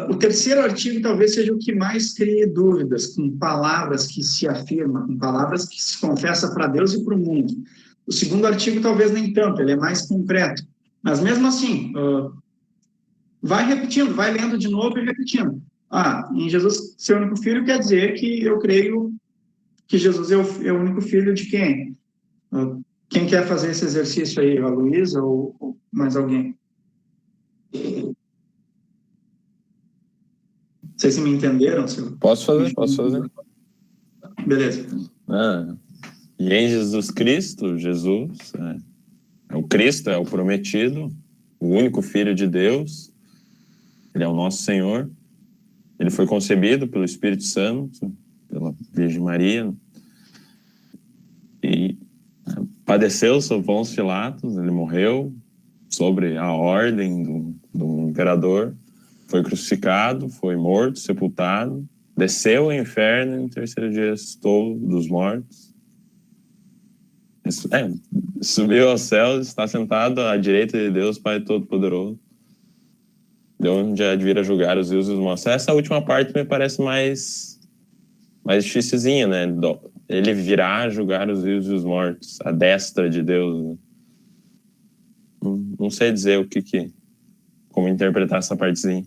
C: O terceiro artigo talvez seja o que mais crie dúvidas, com palavras que se afirmam, com palavras que se confessa para Deus e para o mundo. O segundo artigo talvez nem tanto, ele é mais concreto. Mas mesmo assim, vai repetindo, vai lendo de novo e repetindo. Em Jesus ser o único filho quer dizer que eu creio que Jesus é o único filho de quem? Quem quer fazer esse exercício aí? A Luísa ou mais alguém? Vocês me entenderam?
F: Posso fazer.
C: Beleza.
F: E em Jesus Cristo, Jesus o Cristo, é o prometido, o único Filho de Deus, ele é o nosso Senhor, ele foi concebido pelo Espírito Santo, pela Virgem Maria, e padeceu sob Pôncio Pilatos, ele morreu sobre a ordem do imperador, foi crucificado, foi morto, sepultado, desceu ao inferno e no terceiro dia ressuscitou dos mortos. Subiu aos céus, está sentado à direita de Deus, Pai Todo-Poderoso, de onde há de vir a julgar os vivos e os mortos. Essa última parte me parece mais dificilzinha, né? Ele virá julgar os vivos e os mortos, a destra de Deus. Né? Não sei dizer como interpretar essa partezinha.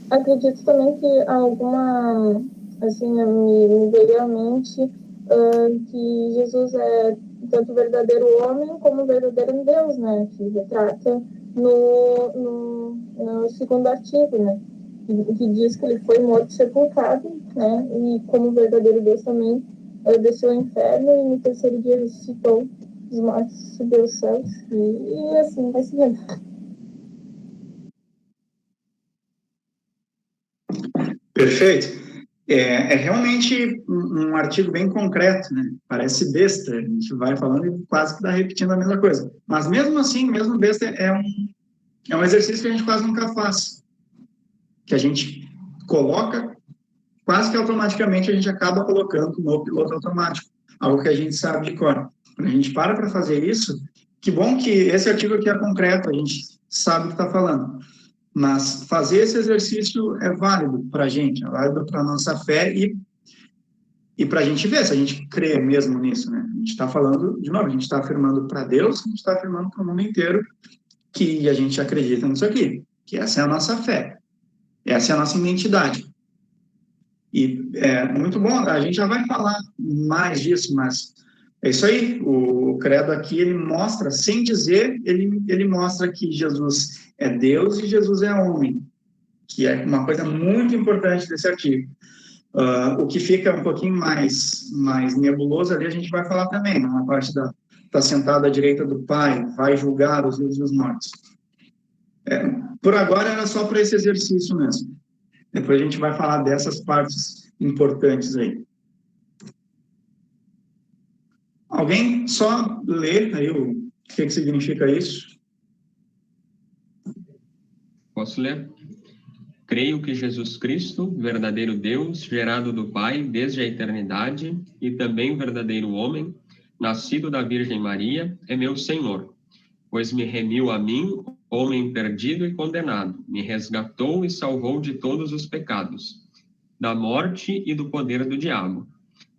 D: Acredito também que alguma, assim, me veio à mente que Jesus é tanto verdadeiro homem como verdadeiro Deus, né? Que retrata no segundo artigo, né? Que diz que ele foi morto e sepultado, né? E como verdadeiro Deus também desceu ao inferno e no terceiro dia ressuscitou dos mortos, subiu aos céus e assim vai seguindo.
C: Perfeito. É realmente um artigo bem concreto, né? Parece besta, a gente vai falando e quase que está repetindo a mesma coisa. Mas mesmo assim, mesmo besta, é um exercício que a gente quase nunca faz. Que a gente coloca, quase que automaticamente a gente acaba colocando no piloto automático. Algo que a gente sabe de cor. Quando a gente para fazer isso, que bom que esse artigo aqui é concreto, a gente sabe o que está falando. Mas fazer esse exercício é válido para a gente, é válido para a nossa fé e para a gente ver se a gente crê mesmo nisso, né? A gente está falando, de novo, a gente está afirmando para Deus, a gente está afirmando para o mundo inteiro que a gente acredita nisso aqui, que essa é a nossa fé, essa é a nossa identidade. E é muito bom, a gente já vai falar mais disso, mas é isso aí, o credo aqui, ele mostra, sem dizer, ele mostra que Jesus é Deus e Jesus é homem, que é uma coisa muito importante desse artigo. O que fica um pouquinho mais nebuloso ali, a gente vai falar também, na parte está sentado à direita do Pai, vai julgar os vivos e os mortos. Por agora era só para esse exercício mesmo. Depois a gente vai falar dessas partes importantes aí. Alguém só lê aí o que significa isso?
A: Posso ler? Creio que Jesus Cristo, verdadeiro Deus, gerado do Pai desde a eternidade, e também verdadeiro homem, nascido da Virgem Maria, é meu Senhor, pois me remiu a mim, homem perdido e condenado, me resgatou e salvou de todos os pecados, da morte e do poder do diabo,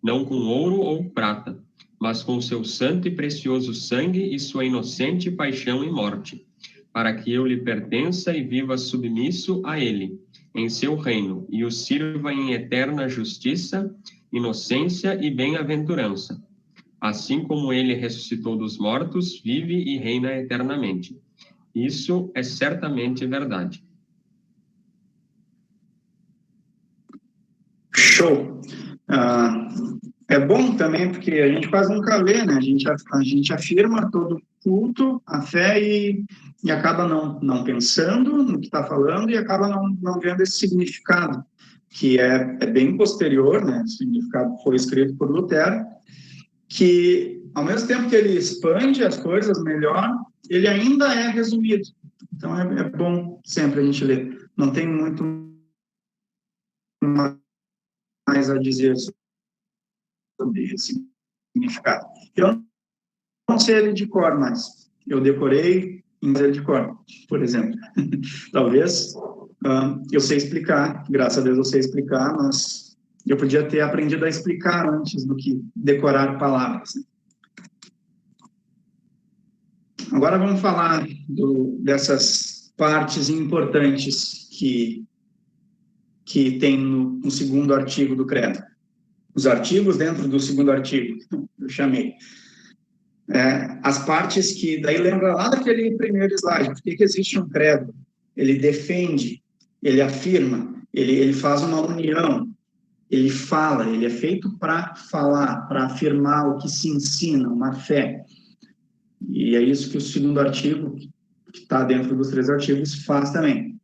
A: não com ouro ou prata, mas com seu santo e precioso sangue e sua inocente paixão e morte, para que eu lhe pertença e viva submisso a ele, em seu reino, e o sirva em eterna justiça, inocência e bem-aventurança. Assim como ele ressuscitou dos mortos, vive e reina eternamente. Isso é certamente verdade.
C: Show! É bom também, porque a gente quase nunca lê, né? A gente afirma todo culto, a fé e acaba não pensando no que está falando e acaba não vendo esse significado, que é bem posterior, né? O significado foi escrito por Lutero, que ao mesmo tempo que ele expande as coisas melhor, ele ainda é resumido. Então é bom sempre a gente ler. Não tem muito mais a dizer sobre esse significado. Eu não sei ele de cor, mas eu decorei em ele de cor, por exemplo. Talvez eu sei explicar, graças a Deus eu sei explicar, mas eu podia ter aprendido a explicar antes do que decorar palavras. Agora vamos falar dessas partes importantes que tem no segundo artigo do credo. Os artigos dentro do segundo artigo, eu chamei. As partes que, daí lembra lá daquele primeiro slide, por que existe um credo? Ele defende, ele afirma, ele faz uma união, ele fala, ele é feito para falar, para afirmar o que se ensina, uma fé. E é isso que o segundo artigo, que está dentro dos 3 artigos, faz também.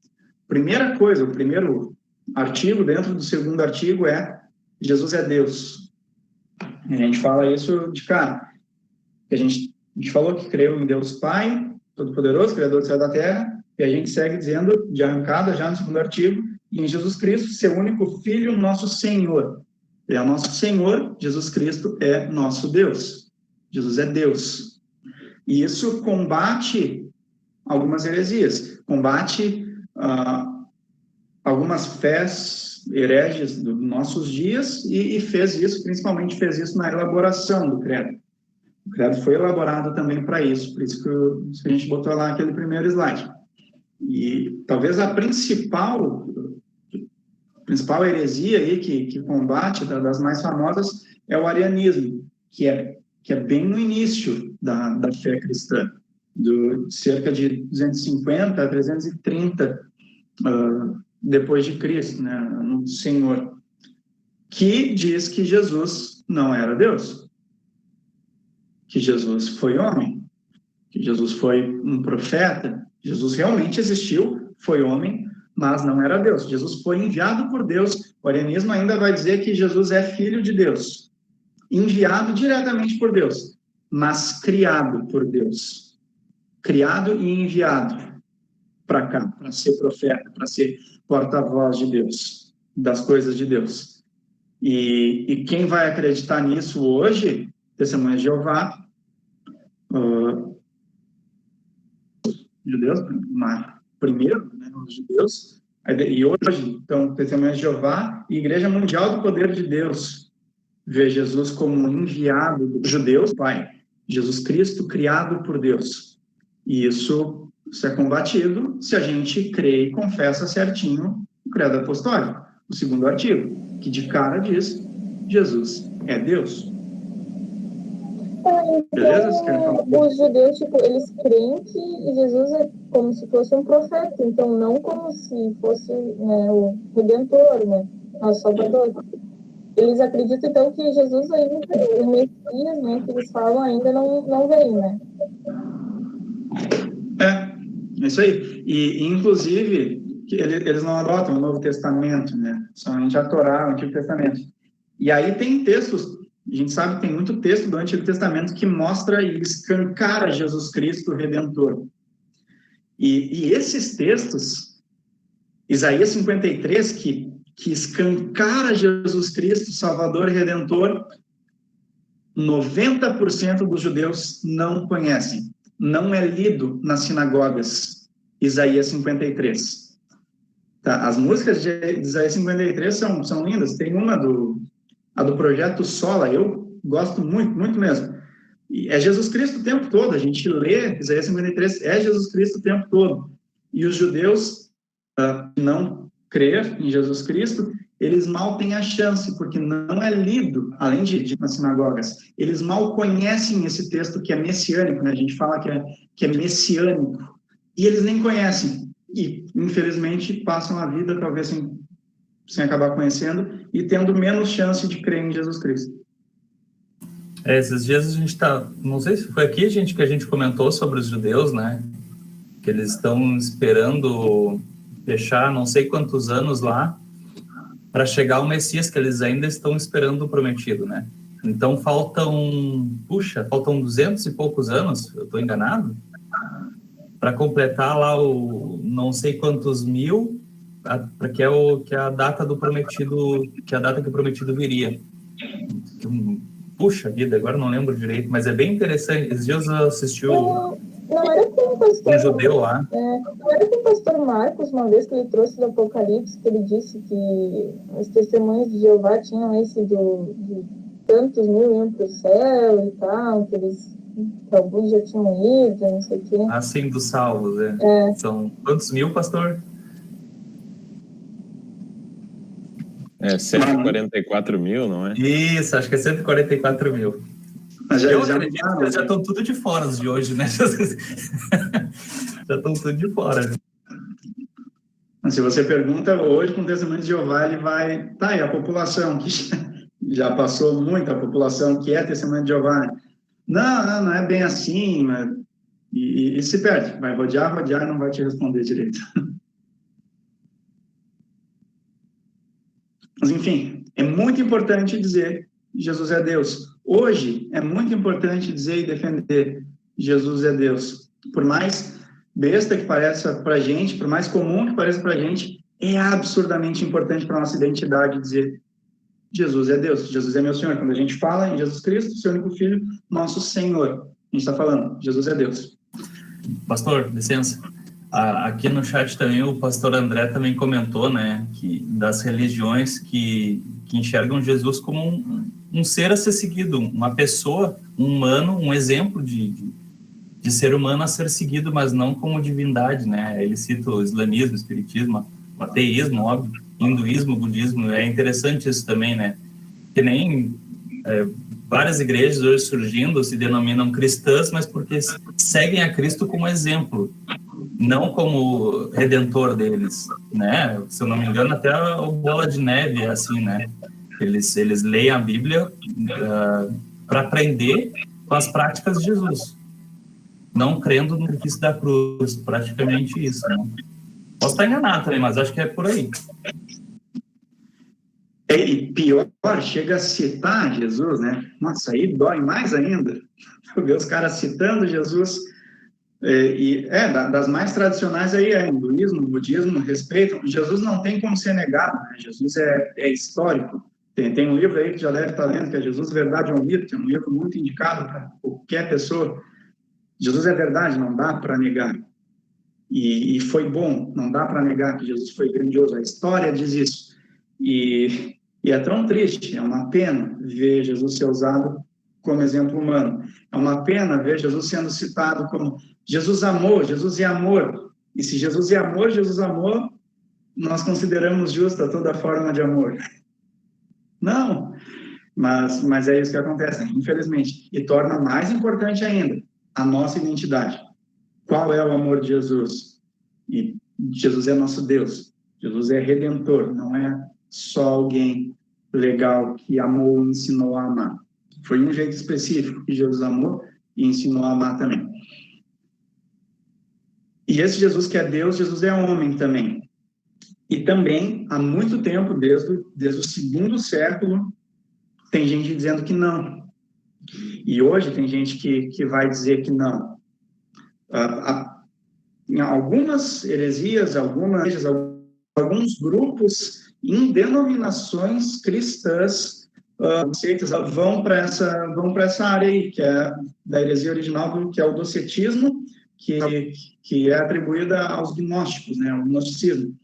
C: Primeira coisa, o primeiro artigo dentro do segundo artigo é Jesus é Deus. A gente fala isso de cara. A gente falou que creu em Deus Pai, Todo-Poderoso, Criador do céu e da terra, e a gente segue dizendo, de arrancada, já no segundo artigo, em Jesus Cristo, seu único Filho, nosso Senhor. Ele é nosso Senhor, Jesus Cristo é nosso Deus. Jesus é Deus. E isso combate algumas heresias, combate algumas fés hereges dos nossos dias e fez isso, principalmente fez isso na elaboração do credo. O credo foi elaborado também para isso, por isso que a gente botou lá aquele primeiro slide. E talvez a principal heresia aí que combate, das mais famosas, é o arianismo, que é bem no início da fé cristã, cerca de 250 a 330 depois de Cristo, né, no Senhor, que diz que Jesus não era Deus, que Jesus foi homem, que Jesus foi um profeta, Jesus realmente existiu, foi homem, mas não era Deus. Jesus foi enviado por Deus. O arianismo ainda vai dizer que Jesus é filho de Deus, enviado diretamente por Deus, mas criado por Deus, criado e enviado para cá, para ser profeta, para ser porta-voz de Deus, das coisas de Deus. E quem vai acreditar nisso hoje, Testemunhas de Jeová, judeus, primeiro, né, os judeus, e hoje, então, Testemunhas de Jeová e Igreja Mundial do Poder de Deus, vê Jesus como enviado dos judeus, Pai, Jesus Cristo criado por Deus. E isso é combatido se a gente crê e confessa certinho o credo apostólico, o segundo artigo, que de cara diz, Jesus é Deus. Beleza?
D: Os judeus, eles creem que Jesus é como se fosse um profeta, então não como se fosse, né, o Redentor, né, nosso Salvador. Eles acreditam, então, que Jesus ainda, o Messias, né, que eles falam, ainda não veio, né?
C: É isso aí. E inclusive, eles não adotam o Novo Testamento, né? Somente a Torá, o Antigo Testamento. E aí tem textos, a gente sabe que tem muito texto do Antigo Testamento que mostra e escancara Jesus Cristo Redentor. E esses textos, Isaías 53, que escancara Jesus Cristo, Salvador e Redentor, 90% dos judeus não conhecem. Não é lido nas sinagogas, Isaías 53. Tá? As músicas de Isaías 53 são lindas. Tem uma a do Projeto Sola, eu gosto muito, muito mesmo. E é Jesus Cristo o tempo todo, a gente lê Isaías 53, é Jesus Cristo o tempo todo. E os judeus não crer em Jesus Cristo, eles mal têm a chance, porque não é lido, além de nas sinagogas, eles mal conhecem esse texto que é messiânico, né? A gente fala que é messiânico, e eles nem conhecem, e infelizmente passam a vida talvez sem acabar conhecendo, e tendo menos chance de crer em Jesus Cristo.
B: Esses dias a gente não sei se foi aqui, gente, que a gente comentou sobre os judeus, né, que eles estão esperando fechar não sei quantos anos lá, para chegar o Messias, que eles ainda estão esperando o prometido, né? Então faltam 200 e poucos anos, eu estou enganado, para completar lá o não sei quantos mil, que é a data do prometido, que é a data que o prometido viria. Puxa vida, agora não lembro direito, mas é bem interessante. Esses dias eu assisti
D: Não era com o pastor...
B: um judeu lá.
D: Não era com o pastor Marcos, uma vez que ele trouxe do Apocalipse, que ele disse que as testemunhas de Jeová tinham esse tantos mil iam para o céu e tal, que alguns já tinham ido, não sei o quê.
B: Assim, dos salvos, né? São quantos mil, pastor?
F: 144 mil, não é?
B: Isso, acho que é 144 mil.
C: Mas
B: Eu acredito que eles já estão tudo de fora de hoje, né? Já estão tudo de fora.
C: Se você pergunta hoje com o Testemunho de Jeová, ele vai... Tá, e a população, que já passou muito, a população que é Testemunho de Jeová. Não é bem assim, mas... E se perde. Vai rodear e não vai te responder direito. Mas, enfim, é muito importante dizer que Jesus é Deus. Hoje, é muito importante dizer e defender Jesus é Deus. Por mais besta que pareça para a gente, por mais comum que pareça para a gente, é absurdamente importante para a nossa identidade dizer Jesus é Deus, Jesus é meu Senhor. Quando a gente fala em Jesus Cristo, seu único Filho, nosso Senhor, a gente está falando, Jesus é Deus.
B: Pastor, licença. Aqui no chat também o pastor André também comentou, né, que das religiões que enxergam Jesus como um ser a ser seguido, uma pessoa, um humano, um exemplo de ser humano a ser seguido, mas não como divindade, né? Ele cita o islamismo, o espiritismo, o ateísmo, óbvio, hinduísmo, budismo. É interessante isso também, né? Que nem várias igrejas hoje surgindo se denominam cristãs, mas porque seguem a Cristo como exemplo, não como redentor deles, né? Se eu não me engano, até o Bola de Neve é assim, né? Eles leem a Bíblia para aprender com as práticas de Jesus, não crendo no sacrifício da cruz, praticamente isso, né? Posso estar enganado também, mas acho que é por aí.
C: E pior, chega a citar Jesus, né? Nossa, aí dói mais ainda. Ver os caras citando Jesus. Das mais tradicionais aí é hinduísmo, budismo, respeitam. Jesus não tem como ser negado, né? Jesus é histórico. Tem um livro aí que já deve estar lendo, que é Jesus, Verdade ou Mito, que é um livro muito indicado para qualquer pessoa. Jesus é verdade, não dá para negar. E foi bom, não dá para negar que Jesus foi grandioso. A história diz isso. E é tão triste, é uma pena ver Jesus ser usado como exemplo humano. É uma pena ver Jesus sendo citado como Jesus amou, Jesus é amor. E se Jesus é amor, Jesus amou, nós consideramos justa toda forma de amor. Não, mas é isso que acontece, infelizmente. E torna mais importante ainda a nossa identidade. Qual é o amor de Jesus? E Jesus é nosso Deus. Jesus é redentor, não é só alguém legal que amou e ensinou a amar. Foi um jeito específico que Jesus amou e ensinou a amar também. E esse Jesus que é Deus, Jesus é homem também. E também, há muito tempo, desde o 2º século, tem gente dizendo que não. E hoje tem gente que vai dizer que não. Em algumas heresias, alguns grupos em denominações cristãs vão para essa área aí, que é da heresia original, que é o docetismo, que é atribuída aos gnósticos, né, ao gnosticismo,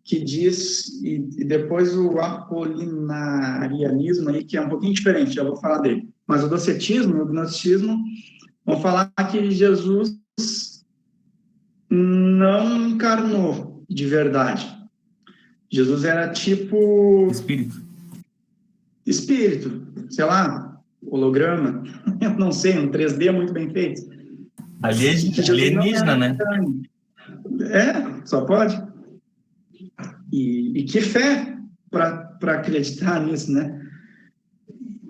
C: que diz, e depois o apolinarianismo aí, que é um pouquinho diferente, já vou falar dele. Mas o docetismo e o gnosticismo vão falar que Jesus não encarnou de verdade. Jesus era tipo... Espírito, sei lá, holograma, eu não sei, um 3D muito bem feito.
B: Alienígena, né?
C: Só pode. E que fé para acreditar nisso, né?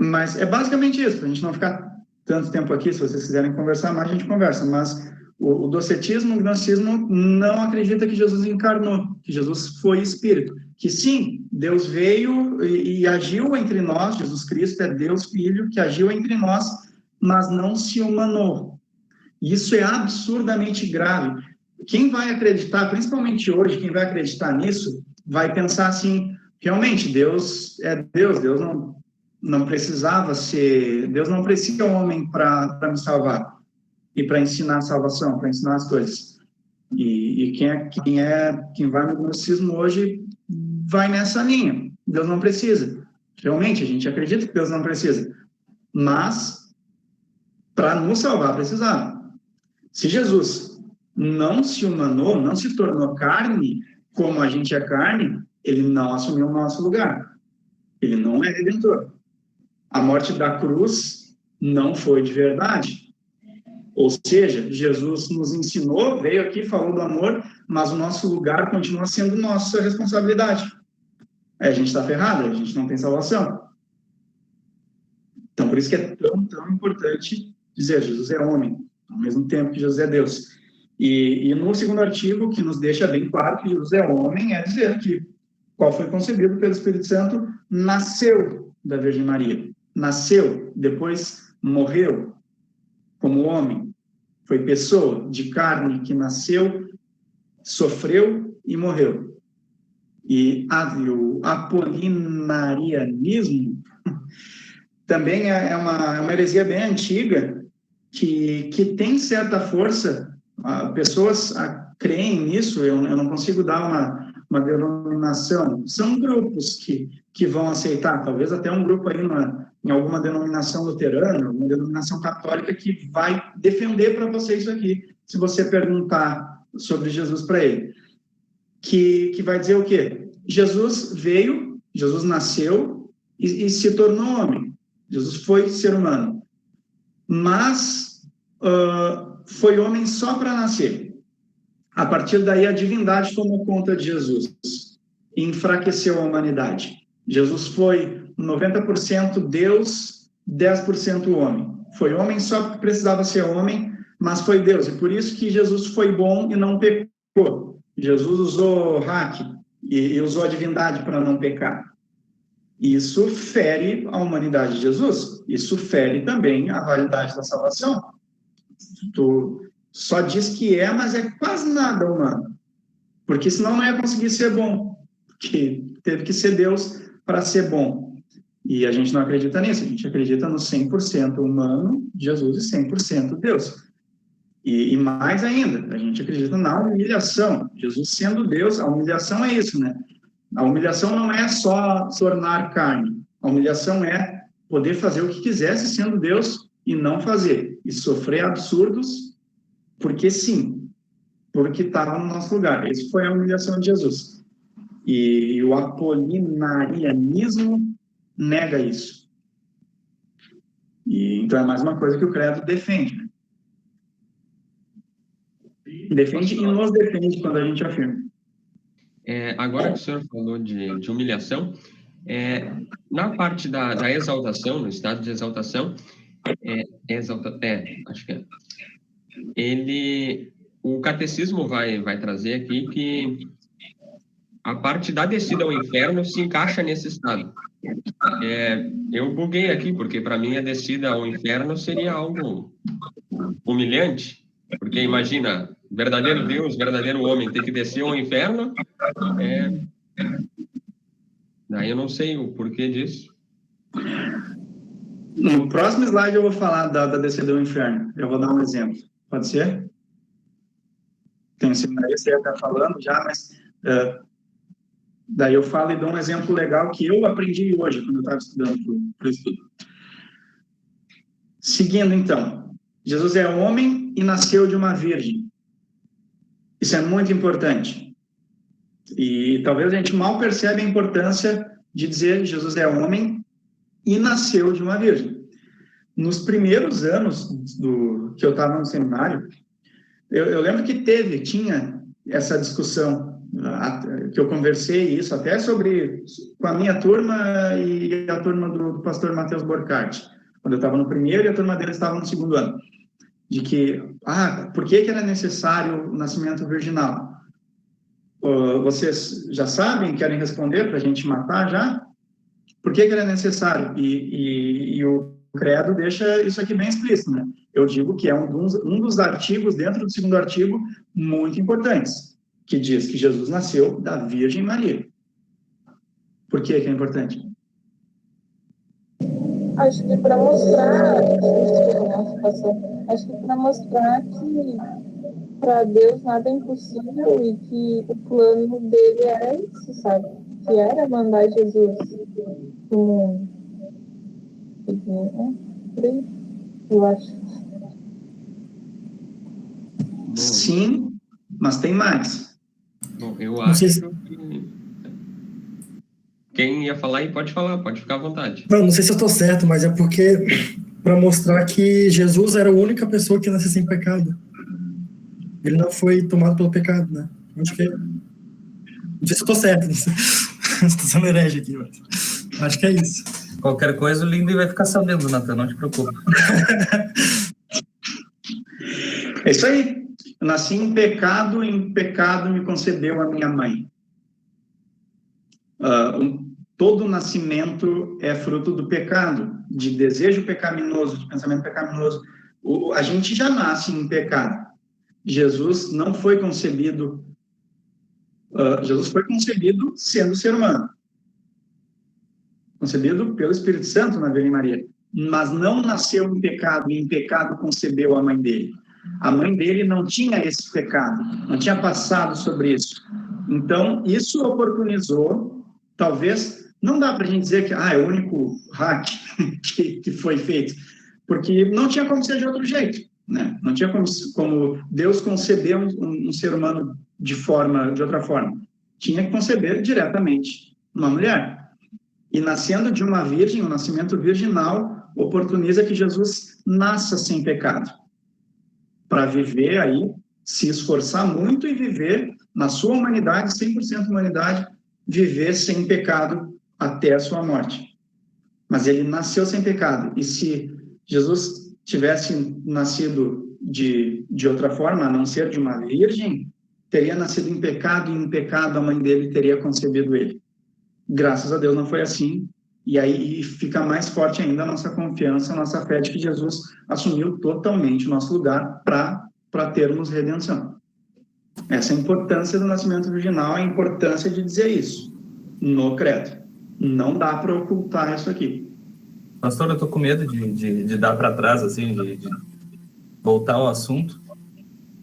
C: Mas é basicamente isso, para a gente não ficar tanto tempo aqui, se vocês quiserem conversar mais, a gente conversa, mas o docetismo, o gnosticismo não acredita que Jesus encarnou, que Jesus foi espírito, que sim, Deus veio e agiu entre nós, Jesus Cristo é Deus Filho, que agiu entre nós, mas não se humanou. Isso é absurdamente grave. Quem vai acreditar, principalmente hoje, quem vai acreditar nisso, vai pensar assim, realmente, Deus é Deus, Deus não precisava ser, Deus não precisa de um homem para me salvar e para ensinar a salvação, para ensinar as coisas. E quem vai no gnosticismo hoje vai nessa linha. Deus não precisa. Realmente, a gente acredita que Deus não precisa. Mas, para nos salvar, precisava. Se Jesus não se humanou, não se tornou carne, como a gente é carne, ele não assumiu o nosso lugar. Ele não é redentor. A morte da cruz não foi de verdade. Ou seja, Jesus nos ensinou, veio aqui, falou do amor, mas o nosso lugar continua sendo nossa responsabilidade. Aí a gente está ferrado, a gente não tem salvação. Então, por isso que é tão importante dizer, Jesus é homem, ao mesmo tempo que Jesus é Deus. E no segundo artigo, que nos deixa bem claro que Jesus é homem, é dizer que qual foi concebido pelo Espírito Santo, nasceu da Virgem Maria. Nasceu, depois morreu como homem. Foi pessoa de carne que nasceu, sofreu e morreu. E o apolinarianismo também é uma heresia bem antiga, que tem certa força. Pessoas creem nisso, eu não consigo dar uma denominação. São grupos que vão aceitar, talvez até um grupo aí em alguma denominação luterana, uma denominação católica que vai defender para você isso aqui, se você perguntar sobre Jesus para ele. Que vai dizer o quê? Jesus veio, Jesus nasceu e se tornou homem. Jesus foi ser humano. Mas foi homem só para nascer. A partir daí, a divindade tomou conta de Jesus e enfraqueceu a humanidade. Jesus foi 90% Deus, 10% homem. Foi homem só porque precisava ser homem, mas foi Deus. E por isso que Jesus foi bom e não pecou. Jesus usou hack e usou a divindade para não pecar. Isso fere a humanidade de Jesus. Isso fere também a validade da salvação. Tu só diz que é, mas é quase nada humano. Porque senão não ia conseguir ser bom. Porque teve que ser Deus para ser bom. E a gente não acredita nisso. A gente acredita no 100% humano, Jesus, e 100% Deus. E mais ainda, a gente acredita na humilhação. Jesus sendo Deus, a humilhação é isso, né? A humilhação não é só tornar carne. A humilhação é poder fazer o que quisesse sendo Deus e não fazer. E sofrer absurdos, porque sim, porque estava no nosso lugar. Essa foi a humilhação de Jesus. E o apolinarianismo nega isso. E, então é mais uma coisa que o credo defende, né? Defende e nos defende quando a gente afirma.
A: Agora que o senhor falou de humilhação, na parte da exaltação, no estado de exaltação, acho que o catecismo vai trazer aqui que a parte da descida ao inferno se encaixa nesse estado. Eu buguei aqui, porque para mim a descida ao inferno seria algo humilhante, porque imagina, verdadeiro Deus, verdadeiro homem, ter que descer ao inferno, daí eu não sei o porquê disso.
C: No próximo slide eu vou falar da descida ao inferno. Eu vou dar um exemplo. Pode ser? Tem um seminário que você está falando já, mas daí eu falo e dou um exemplo legal que eu aprendi hoje, quando eu estava estudando para o estudo. Seguindo, então. Jesus é homem e nasceu de uma virgem. Isso é muito importante. E talvez a gente mal percebe a importância de dizer que Jesus é homem e nasceu de uma virgem. Nos primeiros anos que eu estava no seminário, eu lembro que tinha essa discussão, que eu conversei isso até com a minha turma e a turma do pastor Matheus Borchardt, quando eu estava no primeiro e a turma dele estava no segundo ano, de que, por que era necessário o nascimento virginal? Vocês já sabem, querem responder para a gente matar já? Por que era necessário? E o credo deixa isso aqui bem explícito, né? Eu digo que é um dos artigos, dentro do segundo artigo, muito importantes, que diz que Jesus nasceu da Virgem Maria. Por que é importante?
D: Acho que para mostrar, que para Deus nada é impossível e que o plano dele era isso, sabe? Que era mandar Jesus. tipo, eu acho.
C: Sim, mas tem mais.
A: Bom, eu
G: Não
A: acho
G: sei se-
A: que... Quem ia falar aí pode falar, pode ficar à vontade.
G: Não sei se eu estou certo, mas é porque para mostrar que Jesus era a única pessoa que nasceu sem pecado. Ele não foi tomado pelo pecado, né? Acho que não sei se eu estou certo, não sei. Estou sendo herege aqui, mas acho que é isso.
B: Qualquer coisa o Lindy vai ficar sabendo, Nathan, não te preocupe.
C: É isso aí. Eu nasci em pecado me concebeu a minha mãe. Todo nascimento é fruto do pecado, de desejo pecaminoso, de pensamento pecaminoso. A gente já nasce em pecado. Jesus não foi concebido... Jesus foi concebido sendo ser humano. Concebido pelo Espírito Santo na Virgem Maria. Mas não nasceu em pecado, e em pecado concebeu a mãe dele. A mãe dele não tinha esse pecado, não tinha passado sobre isso. Então, isso oportunizou, talvez, não dá para a gente dizer que é o único hack que foi feito, porque não tinha como ser de outro jeito, né? Não tinha como Deus conceber um ser humano de outra forma. Tinha que conceber diretamente uma mulher. E nascendo de uma virgem, o nascimento virginal oportuniza que Jesus nasça sem pecado, para viver aí, se esforçar muito e viver na sua humanidade, 100% humanidade, viver sem pecado até a sua morte. Mas ele nasceu sem pecado. E se Jesus tivesse nascido de outra forma, a não ser de uma virgem, teria nascido em pecado, e em pecado a mãe dele teria concebido ele. Graças a Deus não foi assim, e aí fica mais forte ainda a nossa confiança, a nossa fé de que Jesus assumiu totalmente o nosso lugar para termos redenção. Essa é a importância do nascimento virginal, a importância de dizer isso no credo. Não dá para ocultar isso aqui.
B: Pastor, eu estou com medo de dar para trás, assim, de voltar ao assunto.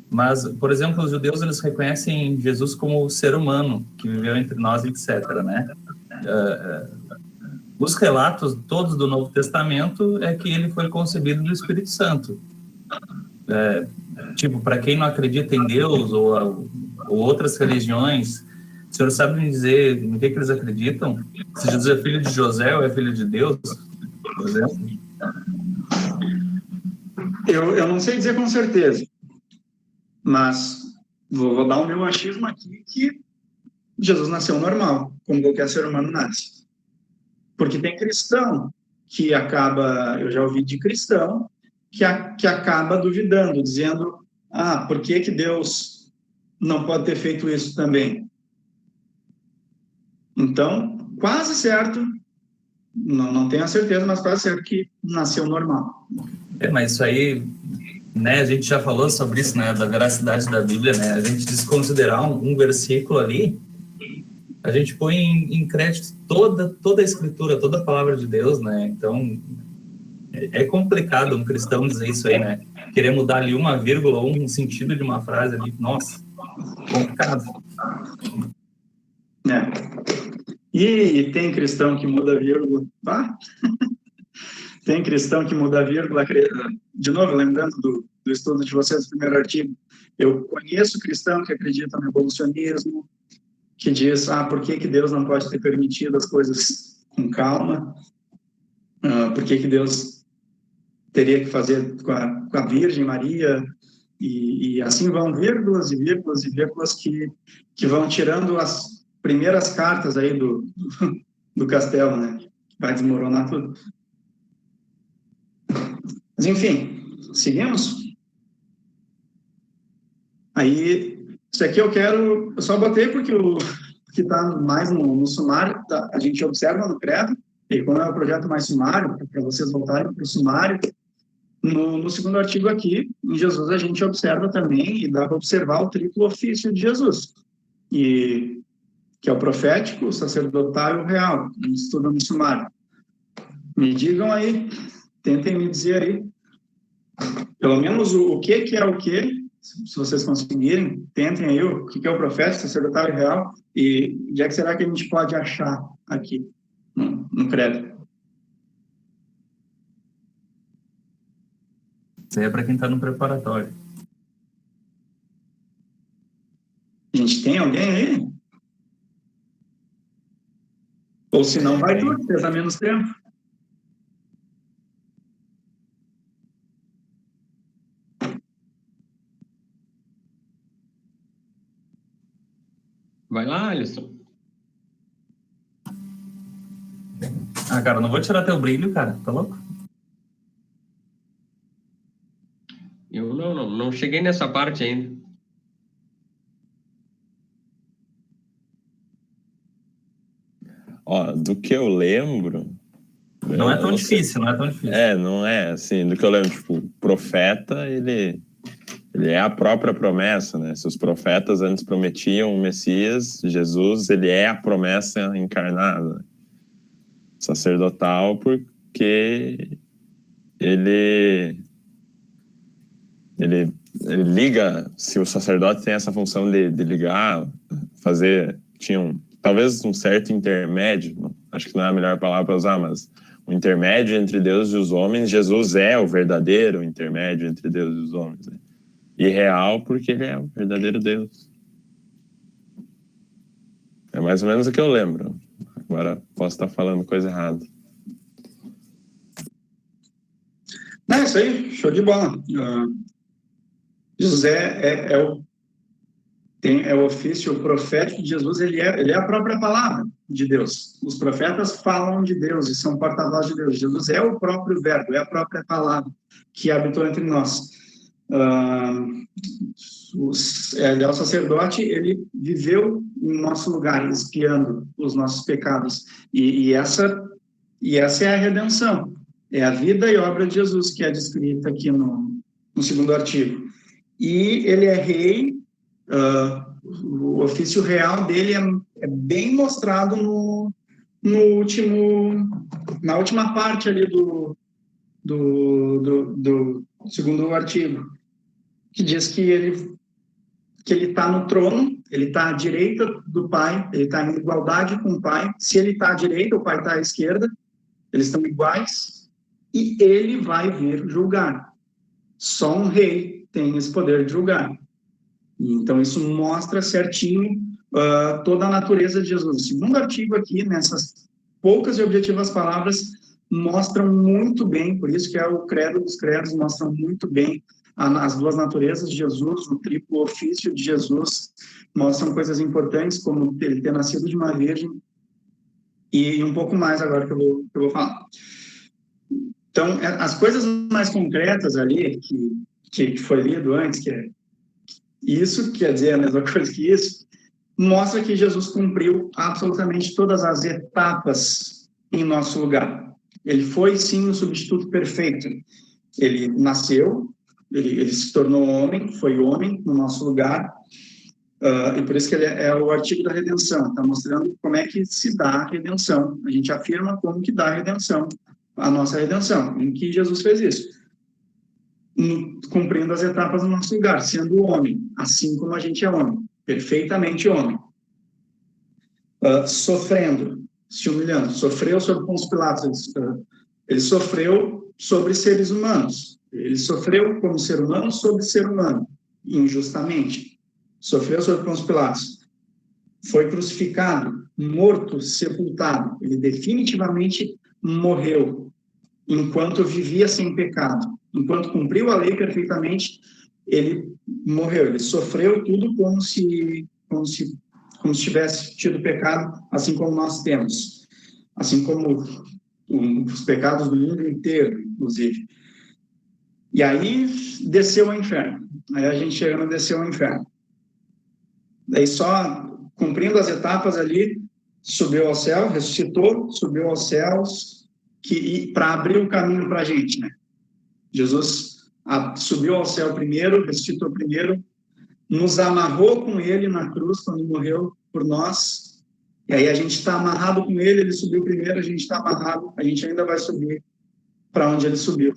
B: Mas, por exemplo, os judeus, eles reconhecem Jesus como ser humano, que viveu entre nós, etc., né? Os relatos todos do Novo Testamento é que ele foi concebido do Espírito Santo. Para quem não acredita em Deus ou outras religiões, o senhor sabe me dizer no que eles acreditam? Se Jesus é filho de José ou é filho de Deus, por exemplo?
C: Eu não sei dizer com certeza, mas vou dar o meu achismo aqui, que Jesus nasceu normal, como qualquer ser humano nasce. Porque tem cristão que acaba, eu já ouvi de cristão, que acaba duvidando, dizendo, por que Deus não pode ter feito isso também? Então, quase certo, não tenho a certeza, mas quase certo que nasceu normal.
B: Mas isso aí, né, a gente já falou sobre isso, né, da veracidade da Bíblia, né, a gente desconsiderar um versículo ali, a gente põe em crédito toda a escritura, toda a palavra de Deus, né, então é complicado um cristão dizer isso aí, né, querer mudar ali uma vírgula ou um sentido de uma frase ali, nossa, complicado.
C: E tem cristão que muda vírgula, tá? Tem cristão que muda vírgula, de novo, lembrando do estudo de vocês, do primeiro artigo, eu conheço cristão que acredita no evolucionismo, que diz, por que Deus não pode ter permitido as coisas com calma? Por que Deus teria que fazer com a Virgem Maria? E assim vão vírgulas e vírgulas e vírgulas que vão tirando as primeiras cartas aí do castelo, né? Vai desmoronar tudo. Mas, enfim, seguimos? Aí, isso aqui eu só botei porque o que está mais no sumário, a gente observa no credo, e como é o projeto mais sumário, para vocês voltarem para o sumário, no segundo artigo aqui, em Jesus, a gente observa também, e dá para observar o triplo ofício de Jesus, que é o profético, o sacerdotal e o real, a gente estuda no sumário. Me digam aí, tentem me dizer aí, pelo menos o que é o que, se vocês conseguirem, tentem aí o que é o profético, sacerdotal e real, e onde é que será que a gente pode achar aqui? no credo.
B: Isso aí é para quem está no preparatório.
C: A gente tem alguém aí? Ou se não, vai tudo, pesa menos tempo.
A: Vai lá, Alisson.
B: Ah, cara, não vou tirar teu brilho, cara. Tá louco?
A: Eu não cheguei nessa parte ainda.
F: Ó, do que eu lembro...
B: Não é tão difícil, não é tão difícil.
F: Não é, assim, do que eu lembro, tipo, o profeta, ele é a própria promessa, né? Se os profetas antes prometiam o Messias, Jesus, ele é a promessa encarnada. Sacerdotal, porque ele liga, se o sacerdote tem essa função de ligar, talvez um certo intermédio, acho que não é a melhor palavra para usar, mas o intermédio entre Deus e os homens. Jesus é o verdadeiro intermédio entre Deus e os homens, né? E real, porque ele é o verdadeiro Deus. É mais ou menos o que eu lembro. Agora posso estar falando coisa errada.
C: Não, isso aí, show de bola. Jesus é o ofício profético de Jesus, ele é a própria palavra de Deus. Os profetas falam de Deus e são porta-voz de Deus. Jesus é o próprio verbo, é a própria palavra que habitou entre nós. O sacerdote, ele viveu em nosso lugar, expiando os nossos pecados. E essa é a redenção. É a vida e obra de Jesus que é descrita aqui no segundo artigo. E ele é rei. O ofício real dele é bem mostrado na última parte ali do segundo artigo, que diz que ele está no trono, ele está à direita do Pai, ele está em igualdade com o Pai. Se ele está à direita, o Pai está à esquerda, eles estão iguais, e ele vai vir julgar. Só um rei tem esse poder de julgar. Então, isso mostra certinho toda a natureza de Jesus. O segundo artigo aqui, nessas poucas e objetivas palavras, mostram muito bem, por isso que é o credo dos credos, mostram muito bem as duas naturezas de Jesus, o triplo ofício de Jesus, mostram coisas importantes, como ele ter nascido de uma virgem, e um pouco mais agora que eu vou falar. Então, as coisas mais concretas ali, que foi lido antes, que é isso, quer dizer a mesma coisa que isso, mostra que Jesus cumpriu absolutamente todas as etapas em nosso lugar. Ele foi, sim, o substituto perfeito. Ele nasceu, ele se tornou homem, foi homem no nosso lugar, e por isso que ele é o artigo da redenção, está mostrando como é que se dá a redenção. A gente afirma como que dá a redenção, a nossa redenção, em que Jesus fez isso. Cumprindo as etapas no nosso lugar, sendo homem, assim como a gente é homem, perfeitamente homem. Sofrendo, se humilhando, sofreu sobre Pôncio Pilatos, ele sofreu sobre seres humanos, ele sofreu como ser humano sobre ser humano, injustamente. Sofreu sobre Pôncio Pilatos, foi crucificado, morto, sepultado, ele definitivamente morreu, enquanto vivia sem pecado. Enquanto cumpriu a lei perfeitamente, ele morreu. Ele sofreu tudo como se tivesse tido pecado, assim como nós temos. Assim como os pecados do mundo inteiro, inclusive. E aí, desceu ao inferno. Aí a gente chega no desceu ao inferno. Daí só, cumprindo as etapas ali, subiu ao céu, ressuscitou, subiu aos céus, para abrir o caminho para a gente, né? Jesus subiu ao céu primeiro, ressuscitou primeiro, nos amarrou com ele na cruz quando morreu por nós, e aí a gente está amarrado com ele, ele subiu primeiro, a gente está amarrado, a gente ainda vai subir para onde ele subiu,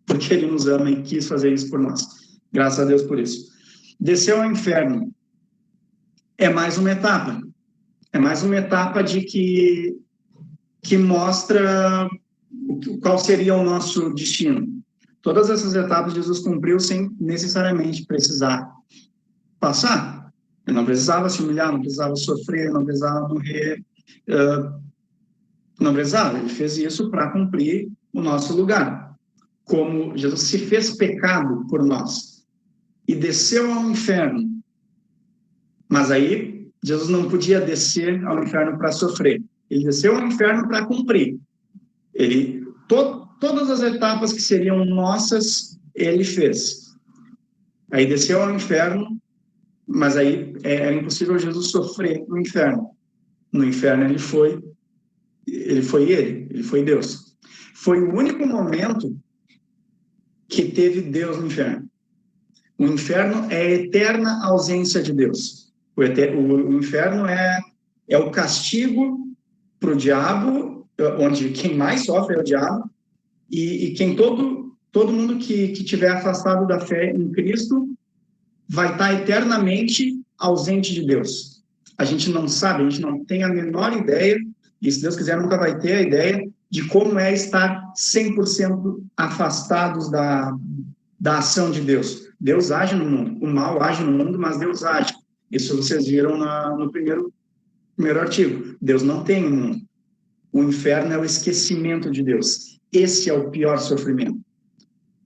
C: porque ele nos ama e quis fazer isso por nós. Graças a Deus por isso. Desceu ao inferno. É mais uma etapa de que que mostra qual seria o nosso destino. Todas essas etapas Jesus cumpriu sem necessariamente precisar passar. Ele não precisava se humilhar, não precisava sofrer, não precisava morrer, não precisava. Ele fez isso para cumprir o nosso lugar. Como Jesus se fez pecado por nós e desceu ao inferno. Mas aí, Jesus não podia descer ao inferno para sofrer. Ele desceu ao inferno para cumprir. Todas as etapas que seriam nossas, ele fez. Aí desceu ao inferno, mas aí era impossível Jesus sofrer no inferno. No inferno ele foi Deus. Foi o único momento que teve Deus no inferno. O inferno é a eterna ausência de Deus. O inferno é o castigo para o diabo, onde quem mais sofre é o diabo, e quem todo mundo que tiver afastado da fé em Cristo vai estar eternamente ausente de Deus. A gente não sabe, a gente não tem a menor ideia, e se Deus quiser nunca vai ter a ideia de como é estar 100% afastados da ação de Deus. Deus age no mundo, o mal age no mundo, mas Deus age. Isso vocês viram no primeiro artigo. Deus não tem um mundo. O inferno é o esquecimento de Deus. Esse é o pior sofrimento.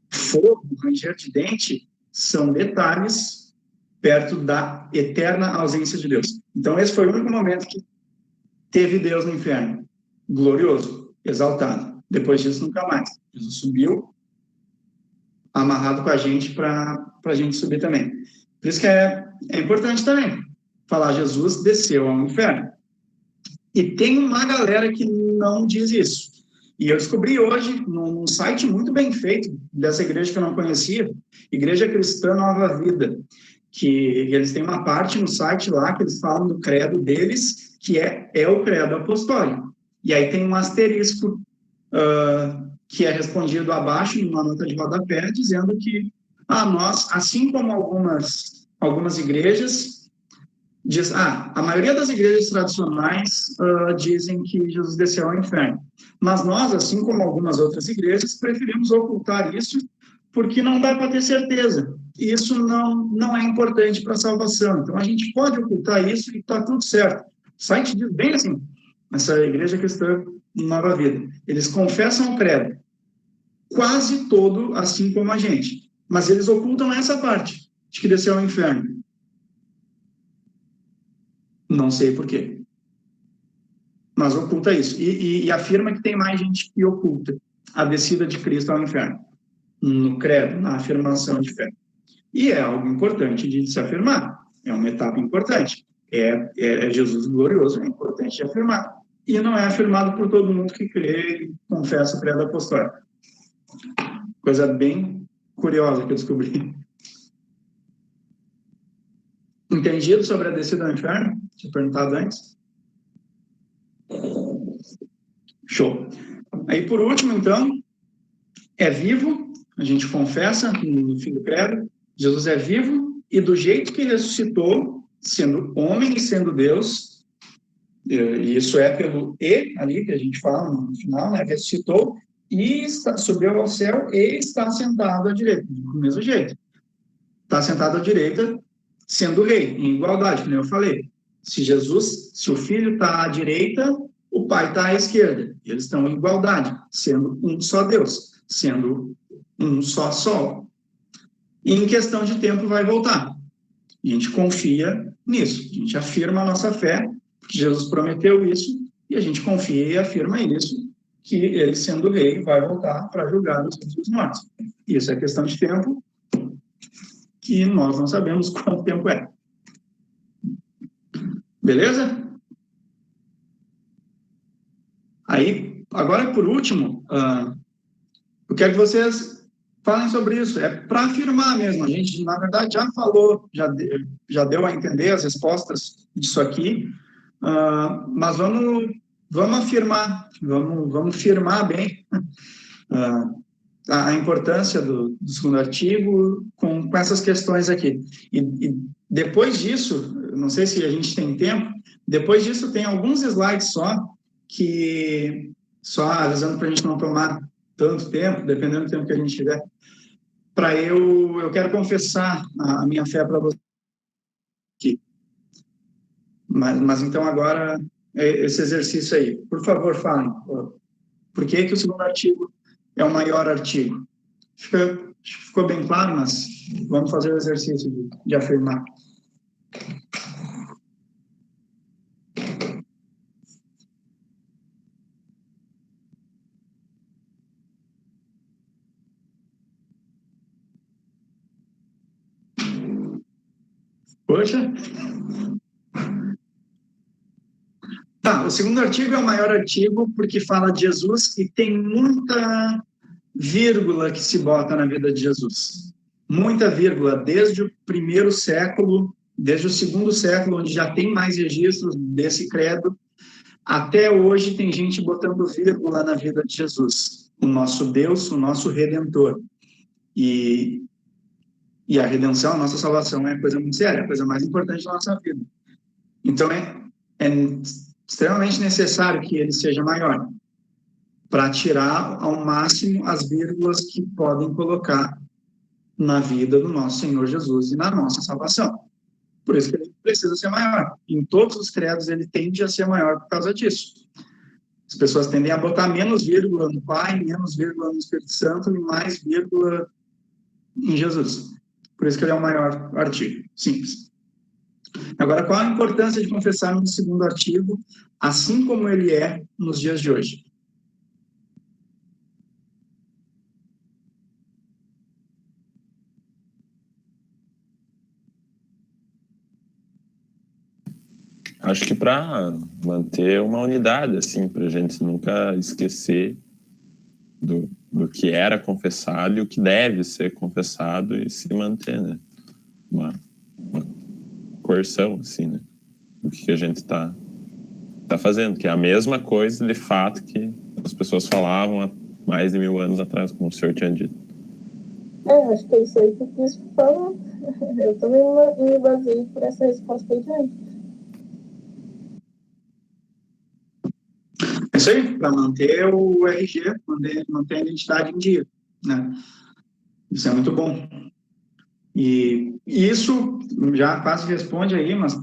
C: Fogo, ranger de dente, são detalhes perto da eterna ausência de Deus. Então, esse foi o único momento que teve Deus no inferno. Glorioso, exaltado. Depois disso, nunca mais. Jesus subiu, amarrado com a gente para a gente subir também. Por isso que é importante também falar, Jesus desceu ao inferno. E tem uma galera que não diz isso. E eu descobri hoje, num site muito bem feito, dessa igreja que eu não conhecia, Igreja Cristã Nova Vida, que eles têm uma parte no site lá que eles falam do credo deles, que é o credo apostólico. E aí tem um asterisco que é respondido abaixo, numa nota de rodapé, dizendo que nós, assim como algumas igrejas, a maioria das igrejas tradicionais dizem que Jesus desceu ao inferno. Mas nós, assim como algumas outras igrejas, preferimos ocultar isso porque não dá para ter certeza. E isso não é importante para a salvação. Então, a gente pode ocultar isso e está tudo certo. O site diz bem assim, essa Igreja Cristã Nova Vida. Eles confessam o credo, quase todo, assim como a gente. Mas eles ocultam essa parte, de que desceu ao inferno. Não sei por quê. Mas oculta isso. E afirma que tem mais gente que oculta a descida de Cristo ao inferno. No credo, na afirmação de fé. E é algo importante de se afirmar. É uma etapa importante. É Jesus glorioso, é importante de afirmar. E não é afirmado por todo mundo que crê e confessa o credo apostólico. Coisa bem curiosa que eu descobri. Entendido sobre a descida ao inferno? Tinha perguntado antes. Show. Aí, por último, então, é vivo, a gente confessa no fim do credo, Jesus é vivo, e do jeito que ressuscitou, sendo homem e sendo Deus, e isso é pelo E ali, que a gente fala no final, né, ressuscitou, e subiu ao céu e está sentado à direita, do mesmo jeito. Está sentado à direita, sendo rei, em igualdade, como eu falei. Se o Filho está à direita, o Pai está à esquerda. Eles estão em igualdade, sendo um só Deus, sendo um só Sol. E em questão de tempo vai voltar. A gente confia nisso, a gente afirma a nossa fé, que Jesus prometeu isso, e a gente confia e afirma isso, que ele, sendo rei, vai voltar para julgar os vivos e os mortos. Isso é questão de tempo, que nós não sabemos quanto tempo é. Beleza? Aí, agora, por último, eu quero que vocês falem sobre isso. É para afirmar mesmo. A gente, na verdade, já falou, já deu a entender as respostas disso aqui, mas vamos afirmar, vamos firmar bem a importância do segundo artigo com essas questões aqui. E depois disso, não sei se a gente tem tempo, depois disso tem alguns slides só que, só avisando para a gente não tomar tanto tempo, dependendo do tempo que a gente tiver, eu quero confessar a minha fé para você aqui. Mas então agora, esse exercício aí. Por favor, falem. Por que o segundo artigo é o maior artigo? Ficou bem claro, mas vamos fazer o exercício de afirmar. Poxa. Tá, o segundo artigo é o maior artigo porque fala de Jesus e tem muita vírgula que se bota na vida de Jesus. Muita vírgula, desde o primeiro século, desde o segundo século, onde já tem mais registros desse credo, até hoje tem gente botando vírgula na vida de Jesus, o nosso Deus, o nosso Redentor. E a redenção, a nossa salvação é a coisa muito séria, a coisa mais importante da nossa vida. Então, é extremamente necessário que ele seja maior, para tirar ao máximo as vírgulas que podem colocar na vida do nosso Senhor Jesus e na nossa salvação. Por isso que ele precisa ser maior. Em todos os credos ele tende a ser maior por causa disso. As pessoas tendem a botar menos vírgula no Pai, menos vírgula no Espírito Santo e mais vírgula em Jesus. Por isso que ele é o maior artigo. Simples. Agora, qual a importância de confessarmos o segundo artigo, assim como ele é nos dias de hoje?
F: Acho que para manter uma unidade, assim, para a gente nunca esquecer do que era confessado e o que deve ser confessado e se manter, né? Uma coerção, assim, né? Do que a gente está fazendo, que é a mesma coisa, de fato, que as pessoas falavam há mais de 1000 anos atrás, como o senhor tinha dito.
D: Acho que é isso aí que eu quis falar. Eu também me baseei por essa resposta aí também.
C: É isso aí, para manter o RG, manter a identidade em dia, né? Isso é muito bom. E isso já quase responde aí, mas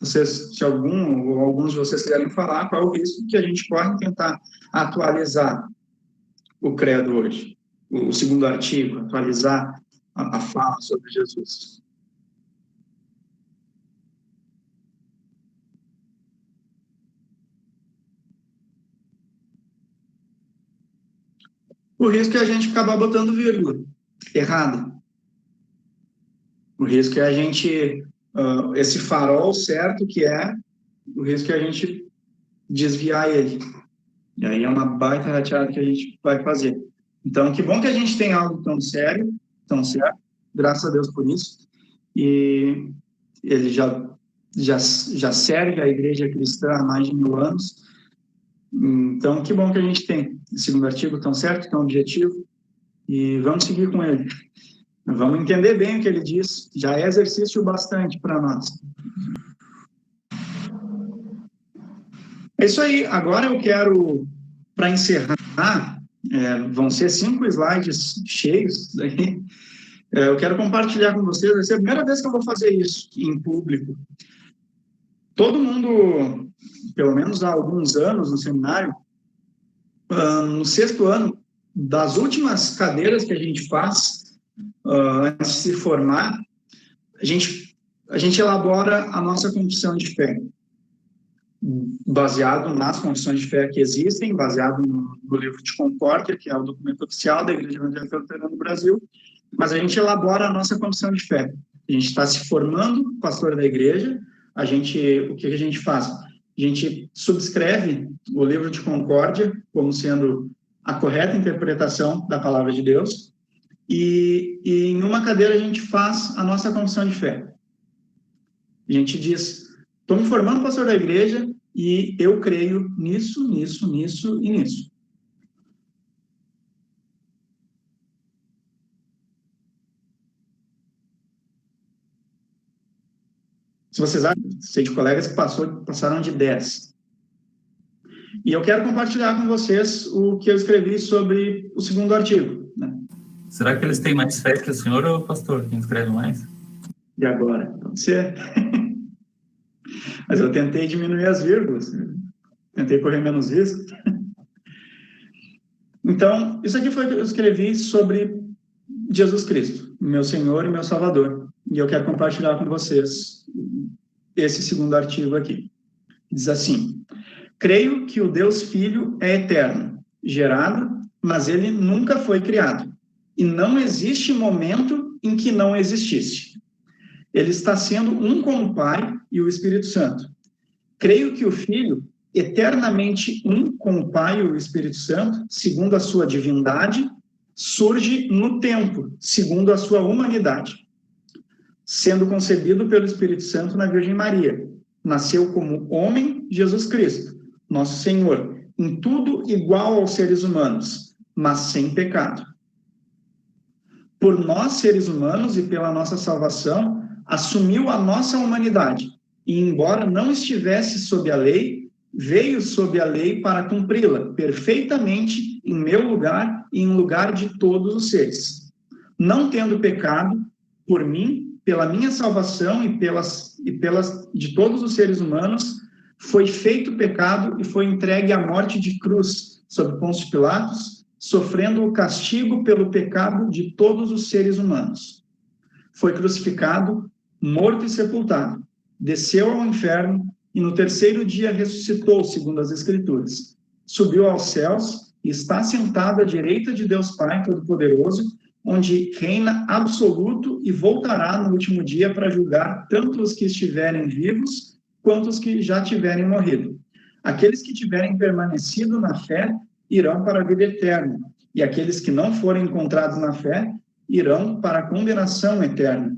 C: vocês, se algum ou alguns de vocês quiserem falar, qual é o risco que a gente pode tentar atualizar o credo hoje, o segundo artigo, atualizar a fala sobre Jesus. O risco é a gente acabar botando vírgula errada. O risco é a gente, esse farol certo que é, o risco é a gente desviar ele. E aí é uma baita rateada que a gente vai fazer. Então, que bom que a gente tem algo tão sério, tão certo, graças a Deus por isso. E ele já serve a igreja cristã há mais de 1000 anos. Então, que bom que a gente tem esse segundo artigo tão certo, tão objetivo. E vamos seguir com ele. Vamos entender bem o que ele diz. Já é exercício bastante para nós. É isso aí. Agora eu quero, para encerrar, vão ser 5 slides cheios. Daí. Eu quero compartilhar com vocês. Vai ser a primeira vez que eu vou fazer isso em público. Todo mundo, pelo menos há alguns anos no seminário, no 6º ano, das últimas cadeiras que a gente faz, antes de se formar, a gente elabora a nossa confissão de fé, baseado nas confissões de fé que existem, baseado no livro de Concórdia, que é o documento oficial da Igreja Evangélica Luterana do Brasil, mas a gente elabora a nossa confissão de fé. A gente está se formando pastor da igreja, o que a gente faz? A gente subscreve o livro de Concórdia como sendo a correta interpretação da palavra de Deus, e em uma cadeira a gente faz a nossa confissão de fé. A gente diz, estou me formando pastor da igreja e eu creio nisso, nisso, nisso e nisso. Se vocês acham, sei de colegas que passaram de 10. E eu quero compartilhar com vocês o que eu escrevi sobre o segundo artigo, né?
B: Será que eles têm mais fé que o senhor ou o pastor? Quem escreve mais?
C: E agora? Pode ser. Mas eu tentei diminuir as vírgulas, tentei correr menos risco. Então, isso aqui foi o que eu escrevi sobre Jesus Cristo, meu Senhor e meu Salvador. E eu quero compartilhar com vocês esse segundo artigo aqui. Diz assim: creio que o Deus Filho é eterno, gerado, mas ele nunca foi criado. E não existe momento em que não existisse. Ele está sendo um com o Pai e o Espírito Santo. Creio que o Filho, eternamente um com o Pai e o Espírito Santo, segundo a sua divindade, surge no tempo, segundo a sua humanidade. Sendo concebido pelo Espírito Santo na Virgem Maria, nasceu como homem Jesus Cristo, nosso Senhor, em tudo igual aos seres humanos, mas sem pecado. Por nós, seres humanos, e pela nossa salvação, assumiu a nossa humanidade, e embora não estivesse sob a lei, veio sob a lei para cumpri-la perfeitamente em meu lugar e em lugar de todos os seres. Não tendo pecado, por mim, pela minha salvação e pelas de todos os seres humanos, foi feito pecado e foi entregue à morte de cruz, sob Pôncio Pilatos, sofrendo o castigo pelo pecado de todos os seres humanos. Foi crucificado, morto e sepultado, desceu ao inferno e no terceiro dia ressuscitou, segundo as Escrituras. Subiu aos céus e está sentado à direita de Deus Pai Todo-Poderoso, onde reina absoluto e voltará no último dia para julgar tanto os que estiverem vivos quanto os que já tiverem morrido. Aqueles que tiverem permanecido na fé irão para a vida eterna, e aqueles que não forem encontrados na fé irão para a condenação eterna.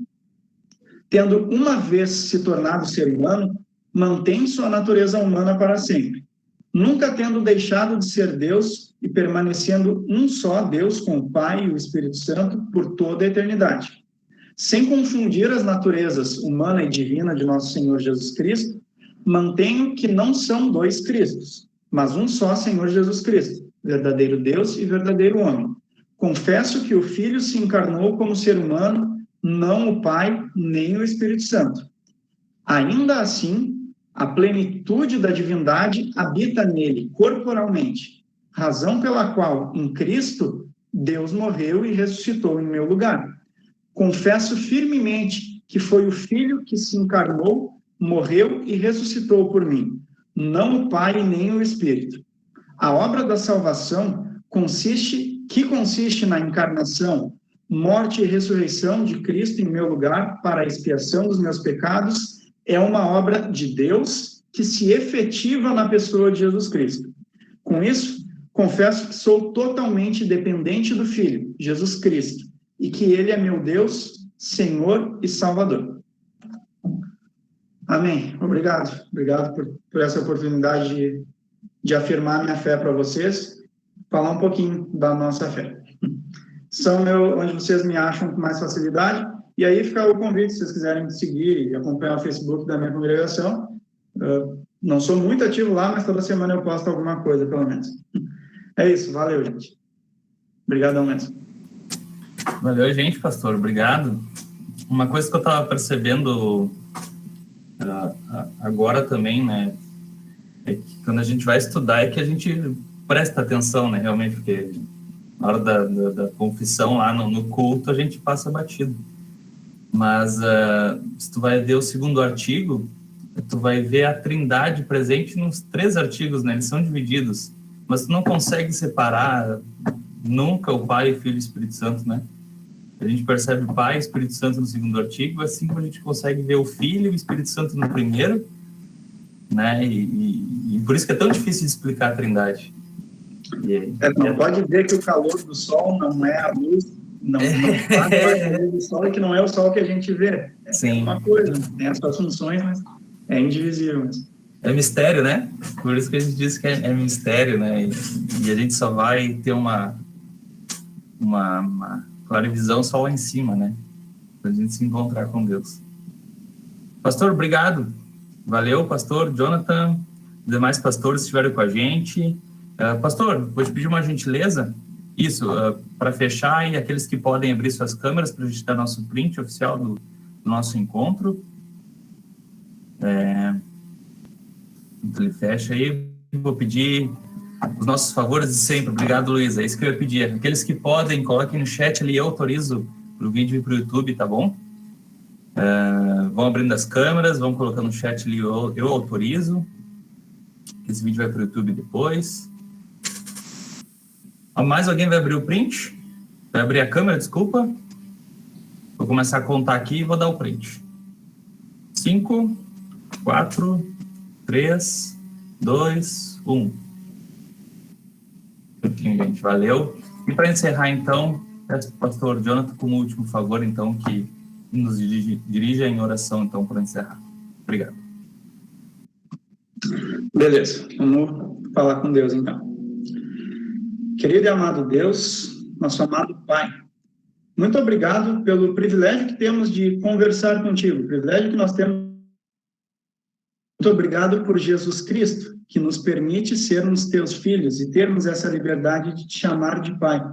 C: Tendo uma vez se tornado ser humano, mantém sua natureza humana para sempre, nunca tendo deixado de ser Deus e permanecendo um só Deus com o Pai e o Espírito Santo por toda a eternidade. Sem confundir as naturezas humana e divina de nosso Senhor Jesus Cristo, mantenho que não são dois Cristos, mas um só Senhor Jesus Cristo, verdadeiro Deus e verdadeiro homem. Confesso que o Filho se encarnou como ser humano, não o Pai nem o Espírito Santo. Ainda assim, a plenitude da divindade habita nele corporalmente, razão pela qual, em Cristo, Deus morreu e ressuscitou em meu lugar. Confesso firmemente que foi o Filho que se encarnou, morreu e ressuscitou por mim, não o Pai nem o Espírito. A obra da salvação consiste na encarnação, morte e ressurreição de Cristo em meu lugar para a expiação dos meus pecados, é uma obra de Deus que se efetiva na pessoa de Jesus Cristo. Com isso, confesso que sou totalmente dependente do Filho, Jesus Cristo, e que Ele é meu Deus, Senhor e Salvador. Amém. Obrigado. Obrigado por essa oportunidade de afirmar minha fé para vocês, falar um pouquinho da nossa fé. São onde vocês me acham com mais facilidade. E aí fica o convite, se vocês quiserem seguir e acompanhar o Facebook da minha congregação. Não sou muito ativo lá, mas toda semana eu posto alguma coisa, pelo menos. É isso, valeu, gente. Obrigadão mesmo.
B: Valeu, gente, pastor, obrigado. Uma coisa que eu estava percebendo agora também, né, é que quando a gente vai estudar é que a gente presta atenção, né, realmente, porque na hora da confissão lá no culto a gente passa batido. Mas se tu vai ver o segundo artigo, tu vai ver a Trindade presente nos 3 artigos, né? Eles são divididos, mas tu não consegue separar nunca o Pai, Filho e Espírito Santo, né? A gente percebe o Pai e o Espírito Santo no segundo artigo, assim como a gente consegue ver o Filho e o Espírito Santo no primeiro, né? E por isso que é tão difícil de explicar a Trindade.
C: Não pode ver que o calor do sol não é a luz. Não faz do sol, que não é o sol que a gente vê.
B: Sim.
C: É uma coisa, tem as suas funções, mas é indivisível.
B: É mistério, né? Por isso que a gente diz que é mistério, né? E a gente só vai ter uma clarivisão só lá em cima, né? Pra gente se encontrar com Deus. Pastor, obrigado. Valeu, pastor Jonathan. Os demais pastores estiveram com a gente. Pastor, vou te pedir uma gentileza. Isso, para fechar, e aqueles que podem abrir suas câmeras para a gente dar nosso print oficial do nosso encontro. Então ele fecha aí. Vou pedir os nossos favores de sempre. Obrigado, Luiz. É isso que eu ia pedir. Aqueles que podem, coloquem no chat ali, eu autorizo para o vídeo e para o YouTube, tá bom? Vão abrindo as câmeras, vão colocando no chat ali, eu autorizo. Esse vídeo vai para o YouTube depois. Mais alguém vai abrir o print? Vai abrir a câmera, desculpa. Vou começar a contar aqui e vou dar o print. 5, 4, 3, 2, 1. Gente, valeu. E para encerrar, então, peço para o pastor Jonathan, como último favor, então, que nos dirija em oração, então, para encerrar. Obrigado.
C: Beleza, vamos falar com Deus, então. Querido e amado Deus, nosso amado Pai, muito obrigado pelo privilégio que temos de conversar contigo, o privilégio que nós temos. Muito obrigado por Jesus Cristo, que nos permite sermos teus filhos e termos essa liberdade de te chamar de Pai.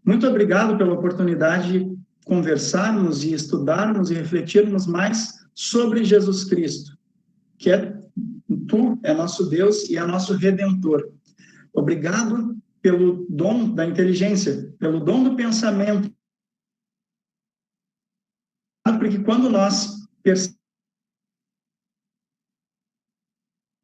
C: Muito obrigado pela oportunidade de conversarmos e estudarmos e refletirmos mais sobre Jesus Cristo, que Tu é nosso Deus e é nosso Redentor. Obrigado pelo dom da inteligência, pelo dom do pensamento, porque quando nós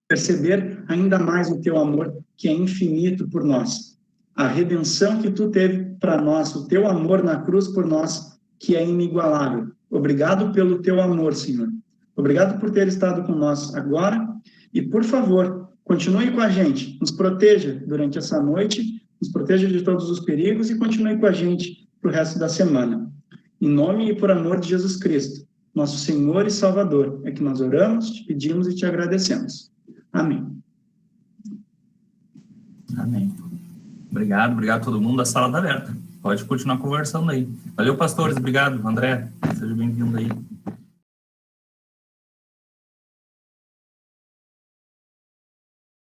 C: perceber ainda mais o teu amor, que é infinito por nós, a redenção que tu teve para nós, o teu amor na cruz por nós, que é inigualável. Obrigado pelo teu amor, Senhor. Obrigado por ter estado com nós agora e, por favor, continue com a gente, nos proteja durante essa noite, nos proteja de todos os perigos e continue com a gente para o resto da semana. Em nome e por amor de Jesus Cristo, nosso Senhor e Salvador, é que nós oramos, te pedimos e te agradecemos. Amém.
B: Amém. Obrigado a todo mundo. A sala está aberta. Pode continuar conversando aí. Valeu, pastores. Obrigado, André. Seja bem-vindo aí.